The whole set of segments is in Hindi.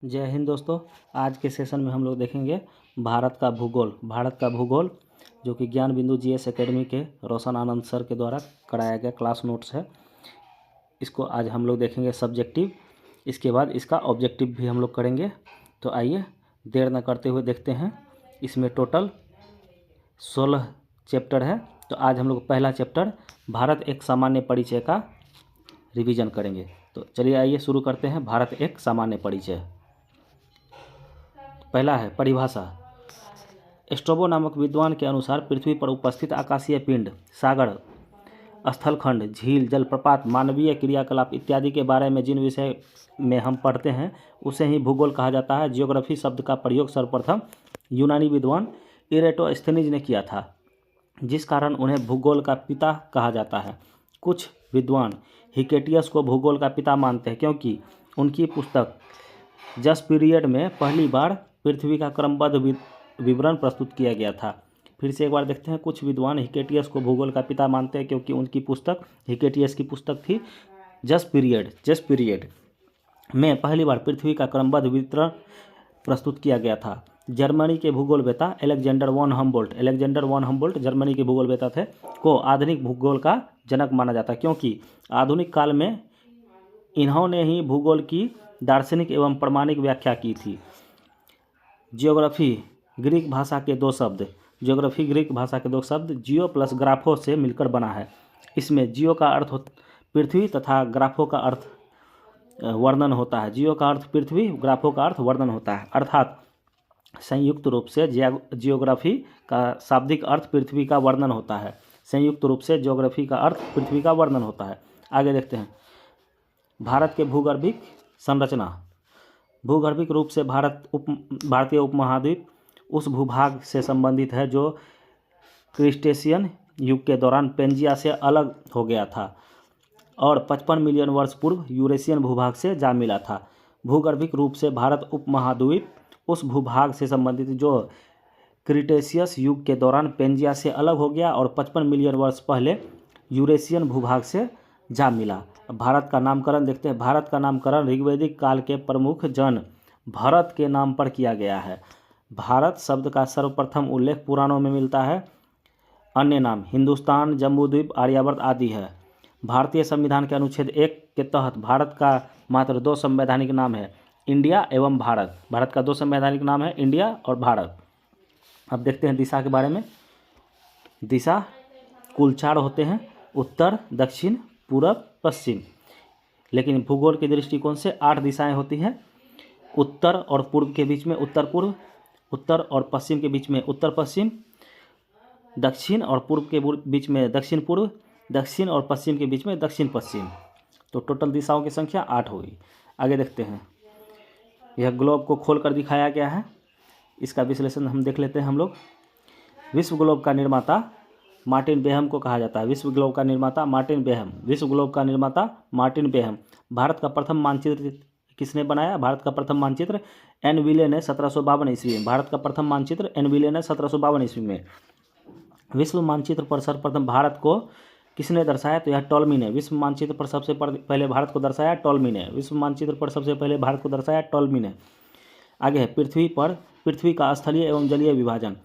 जय हिंद दोस्तों। आज के सेशन में हम लोग देखेंगे भारत का भूगोल। भारत का भूगोल जो कि ज्ञान बिंदु जीएस एकेडमी के रोशन आनंद सर के द्वारा कराया गया क्लास नोट्स है। इसको आज हम लोग देखेंगे सब्जेक्टिव, इसके बाद इसका ऑब्जेक्टिव भी हम लोग करेंगे। तो आइए देर न करते हुए देखते हैं। इसमें टोटल 16 चैप्टर है। तो आज हम लोग पहला चैप्टर भारत एक सामान्य परिचय का रिवीजन करेंगे। तो चलिए आइए शुरू करते हैं। भारत एक सामान्य परिचय। पहला है परिभाषा। स्ट्रोबो नामक विद्वान के अनुसार पृथ्वी पर उपस्थित आकाशीय पिंड, सागर, स्थलखंड, झील, जलप्रपात, मानवीय क्रियाकलाप इत्यादि के बारे में जिन विषय में हम पढ़ते हैं उसे ही भूगोल कहा जाता है। जियोग्राफी शब्द का प्रयोग सर्वप्रथम यूनानी विद्वान इरेटोस्थेनीज ने किया था, जिस कारण उन्हें भूगोल का पिता कहा जाता है। कुछ विद्वान हिकेटियस को भूगोल का पिता मानते हैं क्योंकि उनकी पुस्तक जस पीरियड में पहली बार पृथ्वी का क्रमबद्ध विवरण प्रस्तुत किया गया था। फिर से एक बार देखते हैं। कुछ विद्वान हिकेटियस को भूगोल का पिता मानते हैं क्योंकि उनकी पुस्तक, हिकेटियस की पुस्तक थी जस पीरियड में पहली बार पृथ्वी का क्रमबद्ध विवरण प्रस्तुत किया गया था। जर्मनी के भूगोलवेत्ता अलेक्जेंडर वॉन हम्बोल्ट जर्मनी के भूगोलवेत्ता थे, को आधुनिक भूगोल का जनक माना जाता है क्योंकि आधुनिक काल में इन्होंने ही भूगोल की दार्शनिक एवं प्रमाणिक व्याख्या की थी। जियोग्राफी ग्रीक भाषा के दो शब्द जियो प्लस ग्राफो से मिलकर बना है। इसमें जियो का अर्थ पृथ्वी तथा ग्राफो का अर्थ वर्णन होता है। जियो का अर्थ पृथ्वी, ग्राफो का अर्थ वर्णन होता है। अर्थात संयुक्त रूप से जियोग्राफी का शाब्दिक अर्थ पृथ्वी का वर्णन होता है। संयुक्त रूप से जियोग्राफी का अर्थ पृथ्वी का वर्णन होता है। आगे देखते हैं। भारत के भूगर्भिक संरचना। भूगर्भिक रूप से भारतीय उपमहाद्वीप उस भूभाग से संबंधित है जो क्रिस्टेशियन युग के दौरान पेंजिया से अलग हो गया था और 55 मिलियन वर्ष पूर्व यूरेशियन भूभाग से जा मिला था। भूगर्भिक रूप से भारत उपमहाद्वीप उस भूभाग से संबंधित जो क्रिटेशियस युग के दौरान पेंजिया से अलग हो गया और 55 मिलियन वर्ष पहले यूरेशियन भूभाग से जा मिला। भारत का नामकरण देखते हैं। भारत का नामकरण ऋग्वैदिक काल के प्रमुख जन भरत के नाम पर किया गया है। भारत शब्द का सर्वप्रथम उल्लेख पुराणों में मिलता है। अन्य नाम हिंदुस्तान, जम्बूद्वीप, आर्यावर्त आदि है। भारतीय संविधान के अनुच्छेद 1 के तहत भारत का मात्र 2 संवैधानिक नाम है, इंडिया एवं भारत। भारत का 2 संवैधानिक नाम है, इंडिया और भारत। अब देखते हैं दिशा के बारे में। दिशा कुल 4 होते हैं, उत्तर, दक्षिण, पूरब, पश्चिम। लेकिन भूगोल के दृष्टिकोण से 8 दिशाएं होती हैं। उत्तर और पूर्व के बीच में उत्तर पूर्व, उत्तर और पश्चिम के बीच में उत्तर पश्चिम, दक्षिण और पूर्व के बीच में दक्षिण पूर्व, दक्षिण और पश्चिम के बीच में दक्षिण पश्चिम। तो टोटल दिशाओं की संख्या 8 होगी। आगे देखते हैं। यह ग्लोब को खोल कर दिखाया गया है, इसका विश्लेषण हम देख लेते हैं हम लोग। विश्व ग्लोब का निर्माता मार्टिन बेहम को कहा जाता है। विश्व ग्लोब का निर्माता मार्टिन बेहम। भारत का प्रथम मानचित्र किसने बनाया? भारत का प्रथम मानचित्र एनविले ने 1752 ईस्वी में। भारत का प्रथम मानचित्र एनविले ने 1752 ईस्वी में। विश्व मानचित्र पर सर्वप्रथम भारत को किसने दर्शाया? तो यह टॉलमी ने। विश्व मानचित्र पर सबसे पहले भारत को दर्शाया टॉलमी ने। विश्व मानचित्र पर सबसे पहले भारत को दर्शाया टॉलमी ने। आगे है पृथ्वी का स्थलीय एवं जलीय विभाजन।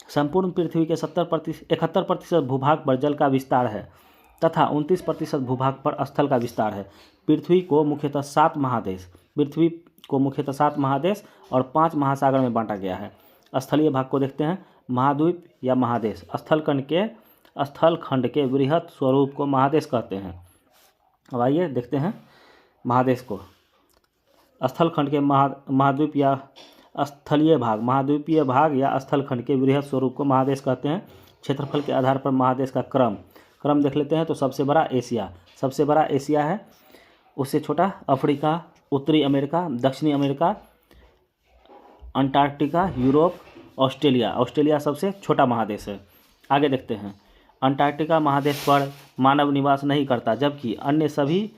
संपूर्ण पृथ्वी के 71% भूभाग पर जल का विस्तार है तथा 29% भूभाग पर स्थल का विस्तार है। पृथ्वी को मुख्यतः 7 महादेश और 5 महासागर में बांटा गया है। स्थलीय भाग को देखते हैं। महाद्वीप या महादेश स्थलखंड के वृहत स्वरूप को महादेश कहते हैं। अब आइए देखते हैं महादेश को। स्थलखंड के महाद्वीप या महाद्वीपीय भाग या स्थलखंड के वृहत स्वरूप को महादेश कहते हैं। क्षेत्रफल के आधार पर महादेश का क्रम देख लेते हैं। तो सबसे बड़ा एशिया है, उससे छोटा अफ्रीका, उत्तरी अमेरिका, दक्षिणी अमेरिका, अंटार्कटिका, यूरोप, ऑस्ट्रेलिया सबसे छोटा महादेश है। आगे देखते हैं। अंटार्कटिका महादेश पर मानव निवास नहीं करता, जबकि अन्य सभी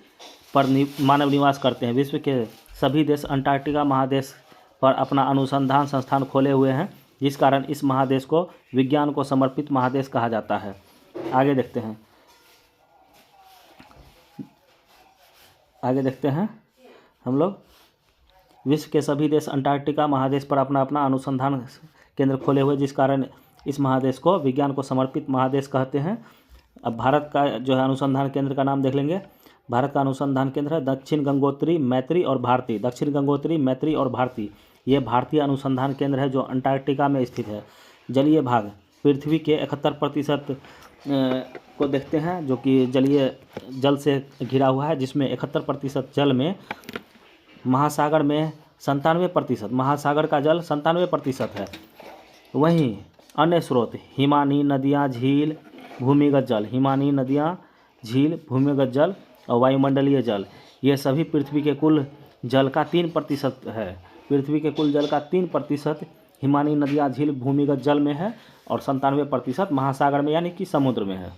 पर मानव निवास करते हैं। विश्व के सभी देश अंटार्कटिका महादेश पर अपना अनुसंधान संस्थान खोले हुए हैं, जिस कारण इस महादेश को विज्ञान को समर्पित महादेश कहा जाता है। आगे देखते हैं हम लोग विश्व के सभी देश अंटार्कटिका महादेश पर अपना अपना अनुसंधान केंद्र खोले हुए, जिस कारण इस महादेश को विज्ञान को समर्पित महादेश कहते हैं। अब भारत का जो है अनुसंधान केंद्र का नाम देख लेंगे। भारत का अनुसंधान केंद्र है दक्षिण गंगोत्री, मैत्री और भारती। दक्षिण गंगोत्री, मैत्री और भारती, ये भारतीय अनुसंधान केंद्र है जो अंटार्कटिका में स्थित है। जलीय भाग पृथ्वी के 71% को देखते हैं, जो कि जलीय जल से घिरा हुआ है, जिसमें 71% जल में, महासागर में 97%, महासागर का जल 97% है। वहीं अन्य स्रोत हिमानी नदियाँ, झील, भूमिगत जल, हिमानी नदियाँ, झील, भूमिगत जल और वायुमंडलीय जल, ये सभी पृथ्वी के कुल जल का 3% है। पृथ्वी के कुल जल का 3% हिमानी नदियाँ, झील, भूमिगत जल में है और 97% महासागर में यानी कि समुद्र में है।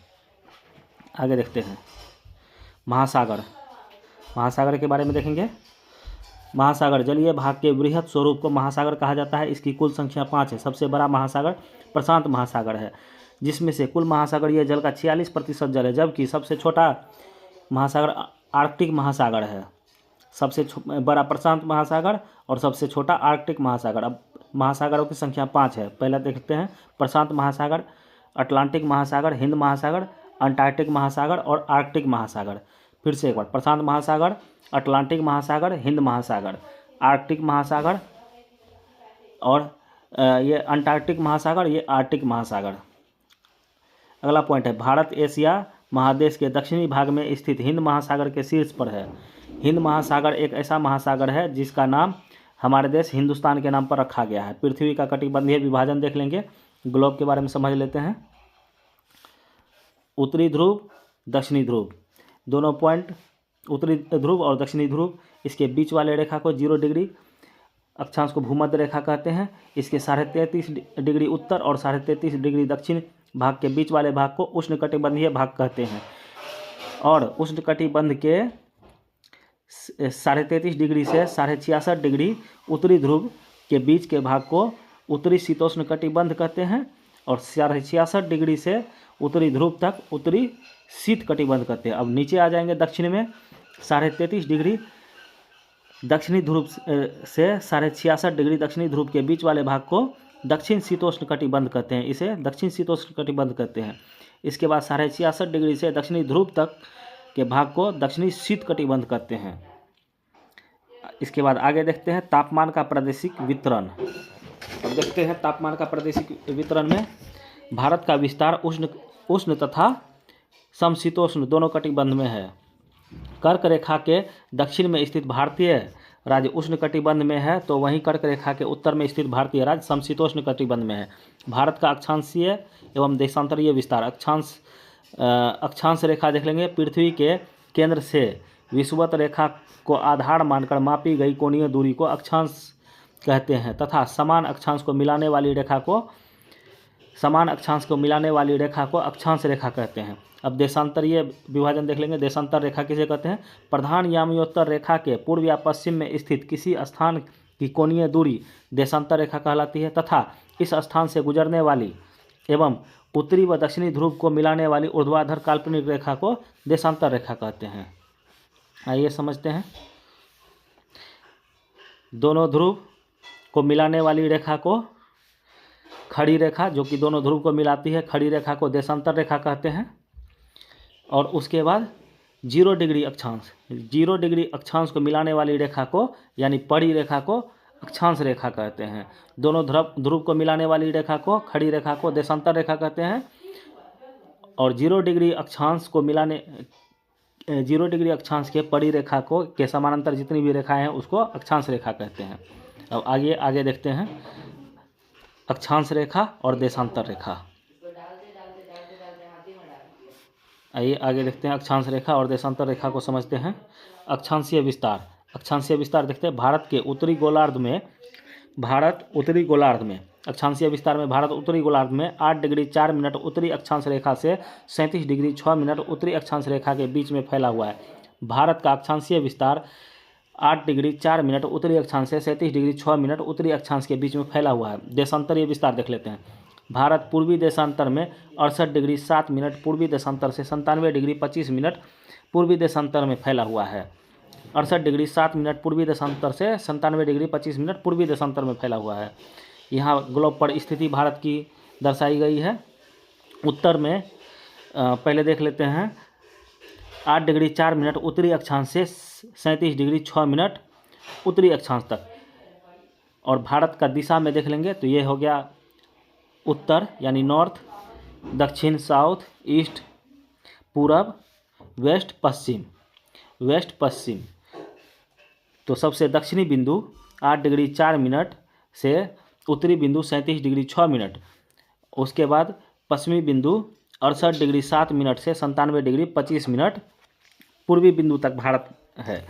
आगे देखते हैं महासागर। महासागर के बारे में देखेंगे। महासागर जलीय भाग के बृहद स्वरूप को महासागर कहा जाता है। इसकी कुल संख्या 5 है। सबसे बड़ा महासागर प्रशांत महासागर है, जिसमें से कुल महासागरीय जल का 46% जल है, जबकि सबसे छोटा महासागर आर्कटिक महासागर है। सबसे बड़ा प्रशांत महासागर और सबसे छोटा आर्कटिक महासागर। अब महासागरों की संख्या 5 है। पहले देखते हैं प्रशांत महासागर, अटलांटिक महासागर, हिंद महासागर, अंटार्कटिक महासागर और आर्कटिक महासागर। फिर से एक बार, प्रशांत महासागर, अटलांटिक महासागर, हिंद महासागर, आर्कटिक महासागर और ये अंटार्कटिक महासागर, ये आर्कटिक महासागर। अगला पॉइंट है भारत एशिया महादेश के दक्षिणी भाग में स्थित हिंद महासागर के शीर्ष पर है। हिंद महासागर एक ऐसा महासागर है जिसका नाम हमारे देश हिंदुस्तान के नाम पर रखा गया है। पृथ्वी का कटिबंधीय विभाजन देख लेंगे। ग्लोब के बारे में समझ लेते हैं। उत्तरी ध्रुव, दक्षिणी ध्रुव, दोनों पॉइंट उत्तरी ध्रुव और दक्षिणी ध्रुव, इसके बीच वाले रेखा को 0 डिग्री अक्षांश को भूमध्य रेखा कहते हैं। इसके 33.5 डिग्री उत्तर और 33.5 डिग्री दक्षिण भाग के बीच वाले भाग को उष्णकटिबंधीय भाग कहते हैं। और उष्णकटिबंध के 33.5 डिग्री से 66.5 डिग्री उत्तरी ध्रुव के बीच के भाग को उत्तरी शीतोष्ण कटिबंध कहते हैं और 66.5 डिग्री से उत्तरी ध्रुव तक उत्तरी शीत कटिबंध कहते हैं। अब नीचे आ जाएंगे दक्षिण में, 33.5 डिग्री दक्षिणी ध्रुव से 66.5 डिग्री दक्षिणी ध्रुव के बीच वाले भाग को दक्षिण शीतोष्ण कटिबंध कहते हैं। इसे दक्षिण शीतोष्ण कटिबंध कहते हैं। इसके बाद 66.5 डिग्री से दक्षिणी ध्रुव तक के भाग को दक्षिणी शीत कटिबंध कहते हैं। इसके बाद आगे देखते हैं तापमान का प्रादेशिक वितरण। अब देखते हैं तापमान का प्रादेशिक वितरण में भारत का विस्तार उष्ण तथा समशीतोष्ण दोनों कटिबंध में है। कर्क रेखा के दक्षिण में स्थित भारतीय राज्य उष्ण कटिबंध में है, तो वहीं कर्क रेखा के उत्तर में स्थित भारतीय राज्य समशीतोष्ण कटिबंध में है। भारत का अक्षांशीय एवं देशांतरीय विस्तार। अक्षांश रेखा देख लेंगे। पृथ्वी के केंद्र से विषुवत रेखा को आधार मानकर मापी गई कोणीय दूरी को अक्षांश कहते हैं तथा समान अक्षांश को मिलाने वाली रेखा को अक्षांश रेखा कहते हैं। अब देशांतरीय विभाजन देख लेंगे। देशांतर रेखा किसे कहते हैं? प्रधान याम्योत्तर रेखा के पूर्व या पश्चिम में स्थित किसी स्थान की कोणीय दूरी देशांतर रेखा कहलाती है तथा इस स्थान से गुजरने वाली एवं उत्तरी व दक्षिणी ध्रुव को मिलाने वाली ऊर्ध्वाधर काल्पनिक रेखा को देशांतर रेखा कहते हैं। आइए समझते हैं। दोनों ध्रुव को मिलाने वाली रेखा को खड़ी रेखा, जो कि दोनों ध्रुव को मिलाती है, खड़ी रेखा को देशांतर रेखा कहते हैं। और उसके बाद 0 डिग्री अक्षांश को मिलाने वाली रेखा को यानी पड़ी रेखा को अक्षांश रेखा कहते हैं। दोनों ध्रुव को मिलाने वाली रेखा को खड़ी रेखा को देशांतर रेखा कहते हैं। और 0 डिग्री अक्षांश के पड़ी रेखा को के समानांतर जितनी भी रेखाएं हैं उसको अक्षांश रेखा कहते हैं। अब आगे देखते हैं अक्षांश रेखा और देशांतर रेखा। आइए आगे देखते हैं अक्षांश रेखा और देशांतर रेखा को समझते हैं। अक्षांशीय विस्तार देखते हैं। भारत उत्तरी गोलार्ध में अक्षांशीय विस्तार में भारत उत्तरी गोलार्ध में 8 डिग्री 4 मिनट उत्तरी अक्षांश रेखा से 37 डिग्री 6 मिनट उत्तरी अक्षांश रेखा के बीच में फैला हुआ है। भारत का अक्षांशीय विस्तार 8 डिग्री 4 मिनट उत्तरी अक्षांश से 37 डिग्री 6 मिनट उत्तरी अक्षांश के बीच में फैला हुआ है। देशांतरीय विस्तार देख लेते हैं। भारत पूर्वी देशांतर में 68 डिग्री 7 मिनट पूर्वी देशांतर से 97 डिग्री 25 मिनट पूर्वी देशांतर में फैला हुआ है। 68°7' पूर्वी देशांतर से 97°25' पूर्वी देशांतर में फैला हुआ है। यहाँ ग्लोब पर स्थिति भारत की दर्शाई गई है। उत्तर में पहले देख लेते हैं 8°4' उत्तरी अक्षांश से 37°6' उत्तरी अक्षांश तक। और भारत का दिशा में देख लेंगे तो ये हो गया उत्तर यानी नॉर्थ, दक्षिण साउथ, ईस्ट पूरब, वेस्ट पश्चिम। तो सबसे दक्षिणी बिंदु 8°4' से उत्तरी बिंदु 37°6'। उसके बाद पश्चिमी बिंदु 68°7' से 97°25' पूर्वी बिंदु तक भारत है।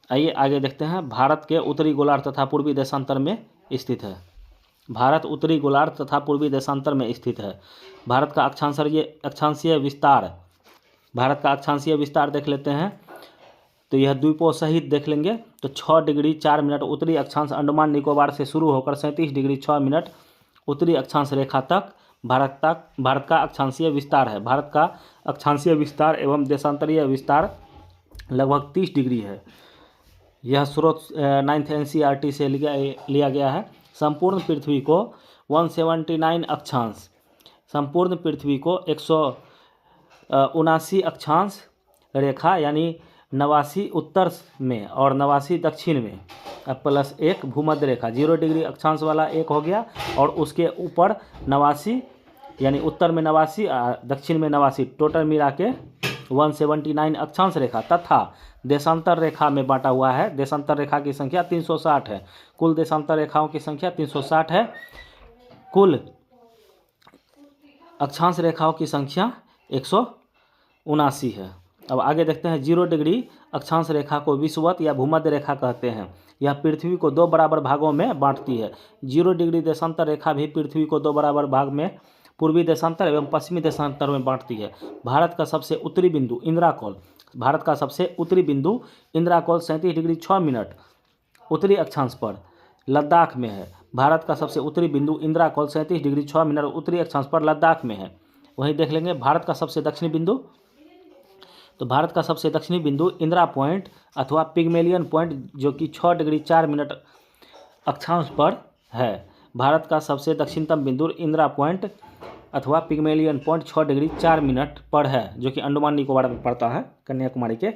आइए आगे देखते हैं। भारत के उत्तरी गोलार्ध तथा पूर्वी देशांतर में स्थित है। भारत उत्तरी गोलार्ध तथा पूर्वी देशांतर में स्थित है। भारत का अक्षांशीय विस्तार देख लेते हैं तो यह द्वीपों सहित देख लेंगे तो 6°4' उत्तरी अक्षांश अंडमान निकोबार से शुरू होकर 37°6' उत्तरी अक्षांश रेखा तक भारत का अक्षांशीय विस्तार है। भारत का अक्षांशीय विस्तार एवं देशांतरीय विस्तार लगभग 30 डिग्री है। यह स्रोत 9th NCERT से लिया गया है। संपूर्ण पृथ्वी को 179 अक्षांश, संपूर्ण पृथ्वी को 179 अक्षांश रेखा यानी 89 उत्तर में और 89 दक्षिण में प्लस 1 भूमध्य रेखा 0° अक्षांश वाला एक हो गया और उसके ऊपर 89 यानी उत्तर में 89 दक्षिण में 89 टोटल मिला के 179 अक्षांश रेखा तथा देशांतर रेखा में बांटा हुआ है। देशांतर रेखा की संख्या 360 है। कुल देशांतर रेखाओं की संख्या 360 है। कुल अक्षांश रेखाओं की संख्या 179 है। अब आगे देखते हैं 0° अक्षांश रेखा को विषुवत या भूमध्य रेखा कहते हैं। यह पृथ्वी को 2 बराबर भागों में बांटती है। 0° देशांतर रेखा भी पृथ्वी को 2 बराबर भाग में पूर्वी देशांतर एवं पश्चिमी देशांतर में बांटती है। भारत का सबसे उत्तरी बिंदु इंद्राकोल 37°6' उत्तरी अक्षांश पर लद्दाख में है। भारत का सबसे उत्तरी बिंदु इंद्राकोल 37°6' उत्तरी अक्षांश पर लद्दाख में है। वहीं देख लेंगे भारत का सबसे दक्षिणी बिंदु, तो भारत का सबसे दक्षिणी बिंदु इंदिरा पॉइंट अथवा पिग्मेलियन पॉइंट जो कि 6°4' अक्षांश पर है। भारत का सबसे दक्षिणतम बिंदु इंदिरा पॉइंट अथवा पिग्मेलियन पॉइंट 6°4' पर है जो कि अंडमान निकोबार में पड़ता है, कन्याकुमारी के।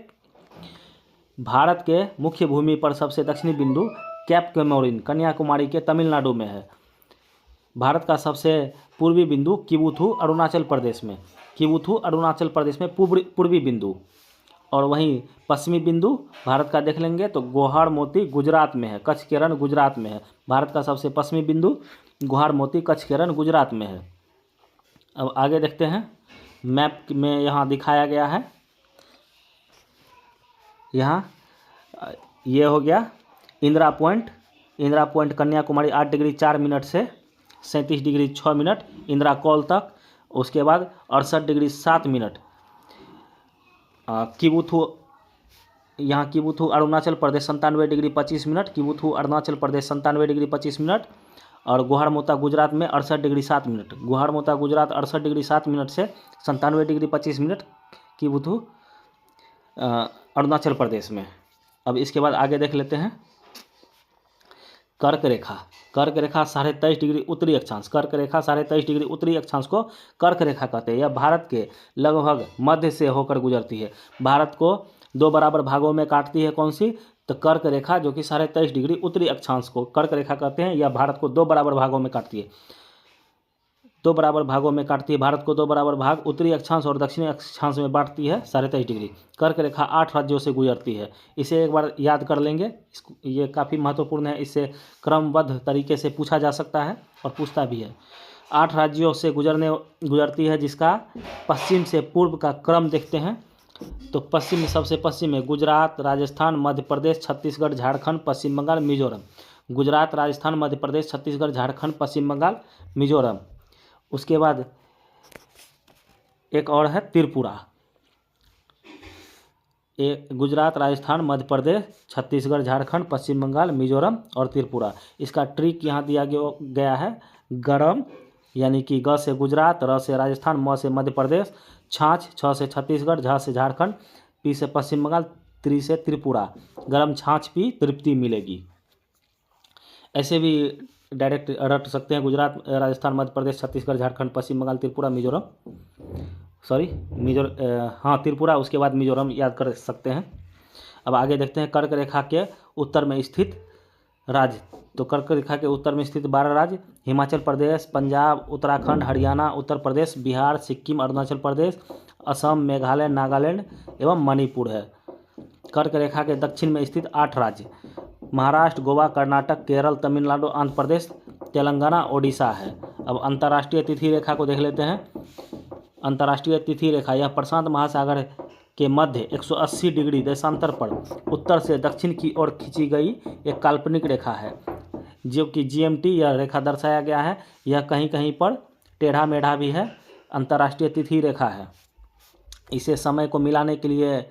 भारत के मुख्य भूमि पर सबसे दक्षिणी बिंदु कैप कैमोरिन कन्याकुमारी के तमिलनाडु में है। भारत का सबसे पूर्वी बिंदु किबुथु अरुणाचल प्रदेश में पूर्वी बिंदु। और वहीं पश्चिमी बिंदु भारत का देख लेंगे तो गोहार मोती गुजरात में है, कच्छ केरन गुजरात में है। भारत का सबसे पश्चिमी बिंदु गोहार मोती कच्छ केरन गुजरात में है। अब आगे देखते हैं। मैप में यहाँ दिखाया गया है। यहाँ ये हो गया इंदिरा पॉइंट कन्याकुमारी 8°4' से 37°6' इंदिरा कॉल तक। उसके बाद 68°7' किबुथु अरुणाचल प्रदेश 97°25' किबुथु अरुणाचल प्रदेश 97°25' और गोहारमोता गुजरात में 68°7' गोहारमोता गुजरात 68°7' से 97°25' किबुथु अरुणाचल प्रदेश में। अब इसके बाद आगे देख लेते हैं कर्क रेखा 23.5° उत्तरी अक्षांश। कर्क रेखा 23.5° उत्तरी अक्षांश को कर्क रेखा कहते हैं। यह भारत के लगभग मध्य से होकर गुजरती है। भारत को 2 बराबर भागों में काटती है। कौन सी? तो कर्क रेखा जो कि 23.5° उत्तरी अक्षांश को कर्क रेखा कहते हैं। यह भारत को 2 बराबर भागों में काटती है। भारत को 2 बराबर भाग उत्तरी अक्षांश और दक्षिणी अक्षांश में बांटती है 23.5°। कर्क रेखा 8 राज्यों से गुजरती है। इसे एक बार याद कर लेंगे, ये काफ़ी महत्वपूर्ण है। इससे क्रमबद्ध तरीके से पूछा जा सकता है और पूछता भी है। 8 राज्यों से गुजरती है जिसका पश्चिम से पूर्व का क्रम देखते हैं। तो पश्चिम में सबसे पश्चिम में गुजरात, राजस्थान, मध्य प्रदेश, छत्तीसगढ़, झारखंड, पश्चिम बंगाल, मिजोरम। गुजरात, राजस्थान, मध्य प्रदेश, छत्तीसगढ़, झारखंड, पश्चिम बंगाल, मिजोरम। उसके बाद एक और है त्रिपुरा। गुजरात, राजस्थान, मध्य प्रदेश, छत्तीसगढ़, झारखंड, पश्चिम बंगाल, मिजोरम और त्रिपुरा। इसका ट्रिक यहाँ दिया गया है। गरम यानी कि ग से गुजरात, र से राजस्थान, म से मध्य प्रदेश, छाछ, छ से छत्तीसगढ़, झ से झारखंड, पी से पश्चिम बंगाल, त्रि से त्रिपुरा, गरम छाछ पी तृप्ति मिलेगी। ऐसे भी डायरेक्ट रट सकते हैं। गुजरात, राजस्थान, मध्य प्रदेश, छत्तीसगढ़, झारखंड, पश्चिम बंगाल, त्रिपुरा, मिजोरम, त्रिपुरा, उसके बाद मिजोरम याद कर सकते हैं। अब आगे देखते हैं कर्क रेखा के उत्तर में स्थित राज्य। तो कर्क रेखा के उत्तर में स्थित 12 राज्य: हिमाचल प्रदेश, पंजाब, उत्तराखंड, हरियाणा, उत्तर प्रदेश, बिहार, सिक्किम, अरुणाचल प्रदेश, असम, मेघालय, नागालैंड एवं मणिपुर है। कर्क रेखा के दक्षिण में स्थित 8 राज्य: महाराष्ट्र, गोवा, कर्नाटक, केरल, तमिलनाडु, आंध्र प्रदेश, तेलंगाना, ओडिशा है। अब अंतर्राष्ट्रीय तिथि रेखा को देख लेते हैं। अंतर्राष्ट्रीय तिथि रेखा यह प्रशांत महासागर के मध्य 180 डिग्री देशांतर पर उत्तर से दक्षिण की ओर खींची गई एक काल्पनिक रेखा है, जो कि GMT यह रेखा दर्शाया गया है। यह कहीं कहीं पर टेढ़ा मेढ़ा भी है। अंतर्राष्ट्रीय तिथि रेखा है, इसे समय को मिलाने के लिए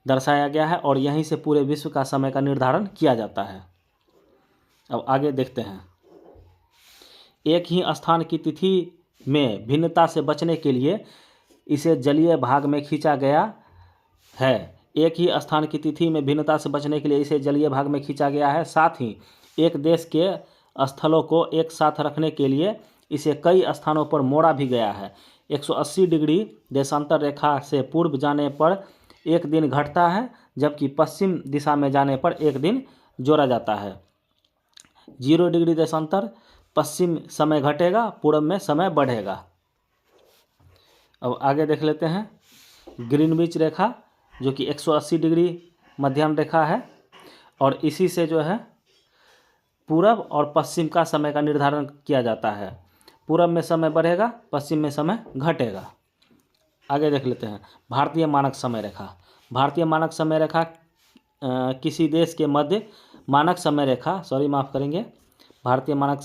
दर्शाया गया है और यहीं से पूरे विश्व का समय का निर्धारण किया जाता है। अब आगे देखते हैं। एक ही स्थान की तिथि में भिन्नता से बचने के लिए इसे जलीय भाग में खींचा गया है। एक ही स्थान की तिथि में भिन्नता से बचने के लिए इसे जलीय भाग में खींचा गया है। साथ ही एक देश के स्थलों को एक साथ रखने के लिए इसे कई स्थानों पर मोड़ा भी गया है। 180 डिग्री देशांतर रेखा से पूर्व जाने पर एक दिन घटता है, जबकि पश्चिम दिशा में जाने पर एक दिन जोड़ा जाता है। 0 डिग्री देशांतर, पश्चिम समय घटेगा, पूर्व में समय बढ़ेगा। अब आगे देख लेते हैं। ग्रीनविच रेखा जो कि 180 डिग्री मध्याह्न रेखा है और इसी से जो है पूरब और पश्चिम का समय का निर्धारण किया जाता है। पूरब में समय बढ़ेगा, पश्चिम में समय घटेगा। आगे देख लेते हैं। भारतीय मानक समय रेखा। भारतीय मानक समय रेखा किसी देश के मध्य मानक समय रेखा भारतीय मानक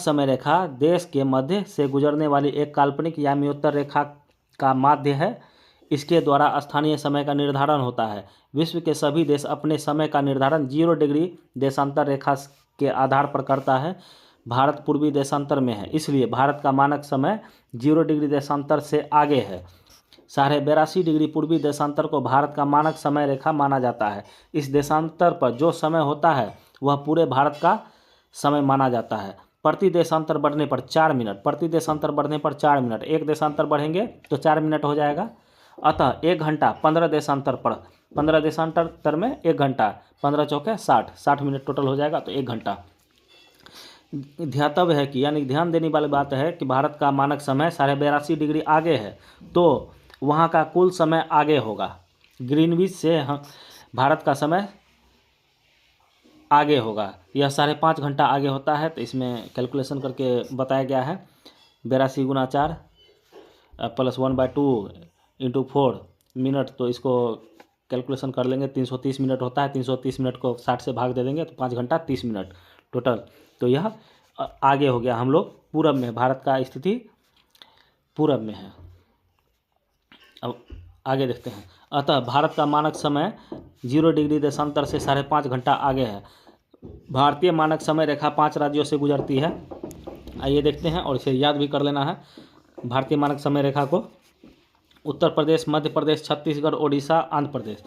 समय रेखा देश के मध्य से गुजरने वाली एक काल्पनिक याम्योत्तर रेखा का माध्य है। इसके द्वारा स्थानीय समय का निर्धारण होता है। विश्व के सभी देश अपने समय का निर्धारण 0 डिग्री देशांतर रेखा के आधार पर करता है। भारत पूर्वी देशांतर में है, इसलिए भारत का मानक समय 0 डिग्री देशांतर से आगे है। 82.5 डिग्री पूर्वी देशांतर को भारत का मानक समय रेखा माना जाता है। इस देशांतर पर जो समय होता है वह पूरे भारत का समय माना जाता है। प्रति देशांतर बढ़ने पर 4 मिनट, प्रति देशांतर बढ़ने पर 4 मिनट, एक देशांतर बढ़ेंगे तो 4 मिनट हो जाएगा। अतः 1 घंटा 15 देशांतर पर, 15 देशांतर में 1 घंटा, 15 चौके 60 मिनट टोटल हो जाएगा, तो 1 घंटा। ध्यातव्य है कि यानी ध्यान देने वाली बात है कि भारत का मानक समय 82.5 डिग्री आगे है, तो वहाँ का कुल समय आगे होगा। ग्रीनविच से भारत का समय आगे होगा। यह 5.5 घंटा आगे होता है, तो इसमें कैलकुलेशन करके बताया गया है। 82 × 4 + 1/2 × 4 मिनट, तो इसको कैलकुलेशन कर लेंगे। 330 मिनट होता है। 330 मिनट को 60 से भाग दे देंगे तो 5 घंटा 30 मिनट टोटल। तो यह आगे हो गया। हम लोग पूरब में, भारत का स्थिति पूरब में है। अब आगे देखते हैं। अतः भारत का मानक समय 0 डिग्री देशांतर से 5.5 घंटा आगे है। भारतीय मानक समय रेखा 5 राज्यों से गुजरती है। आइए देखते हैं और इसे याद भी कर लेना है। भारतीय मानक समय रेखा को Uttar Pradesh, Madhya Pradesh, Chhattisgarh, Odisha, Andhra Pradesh.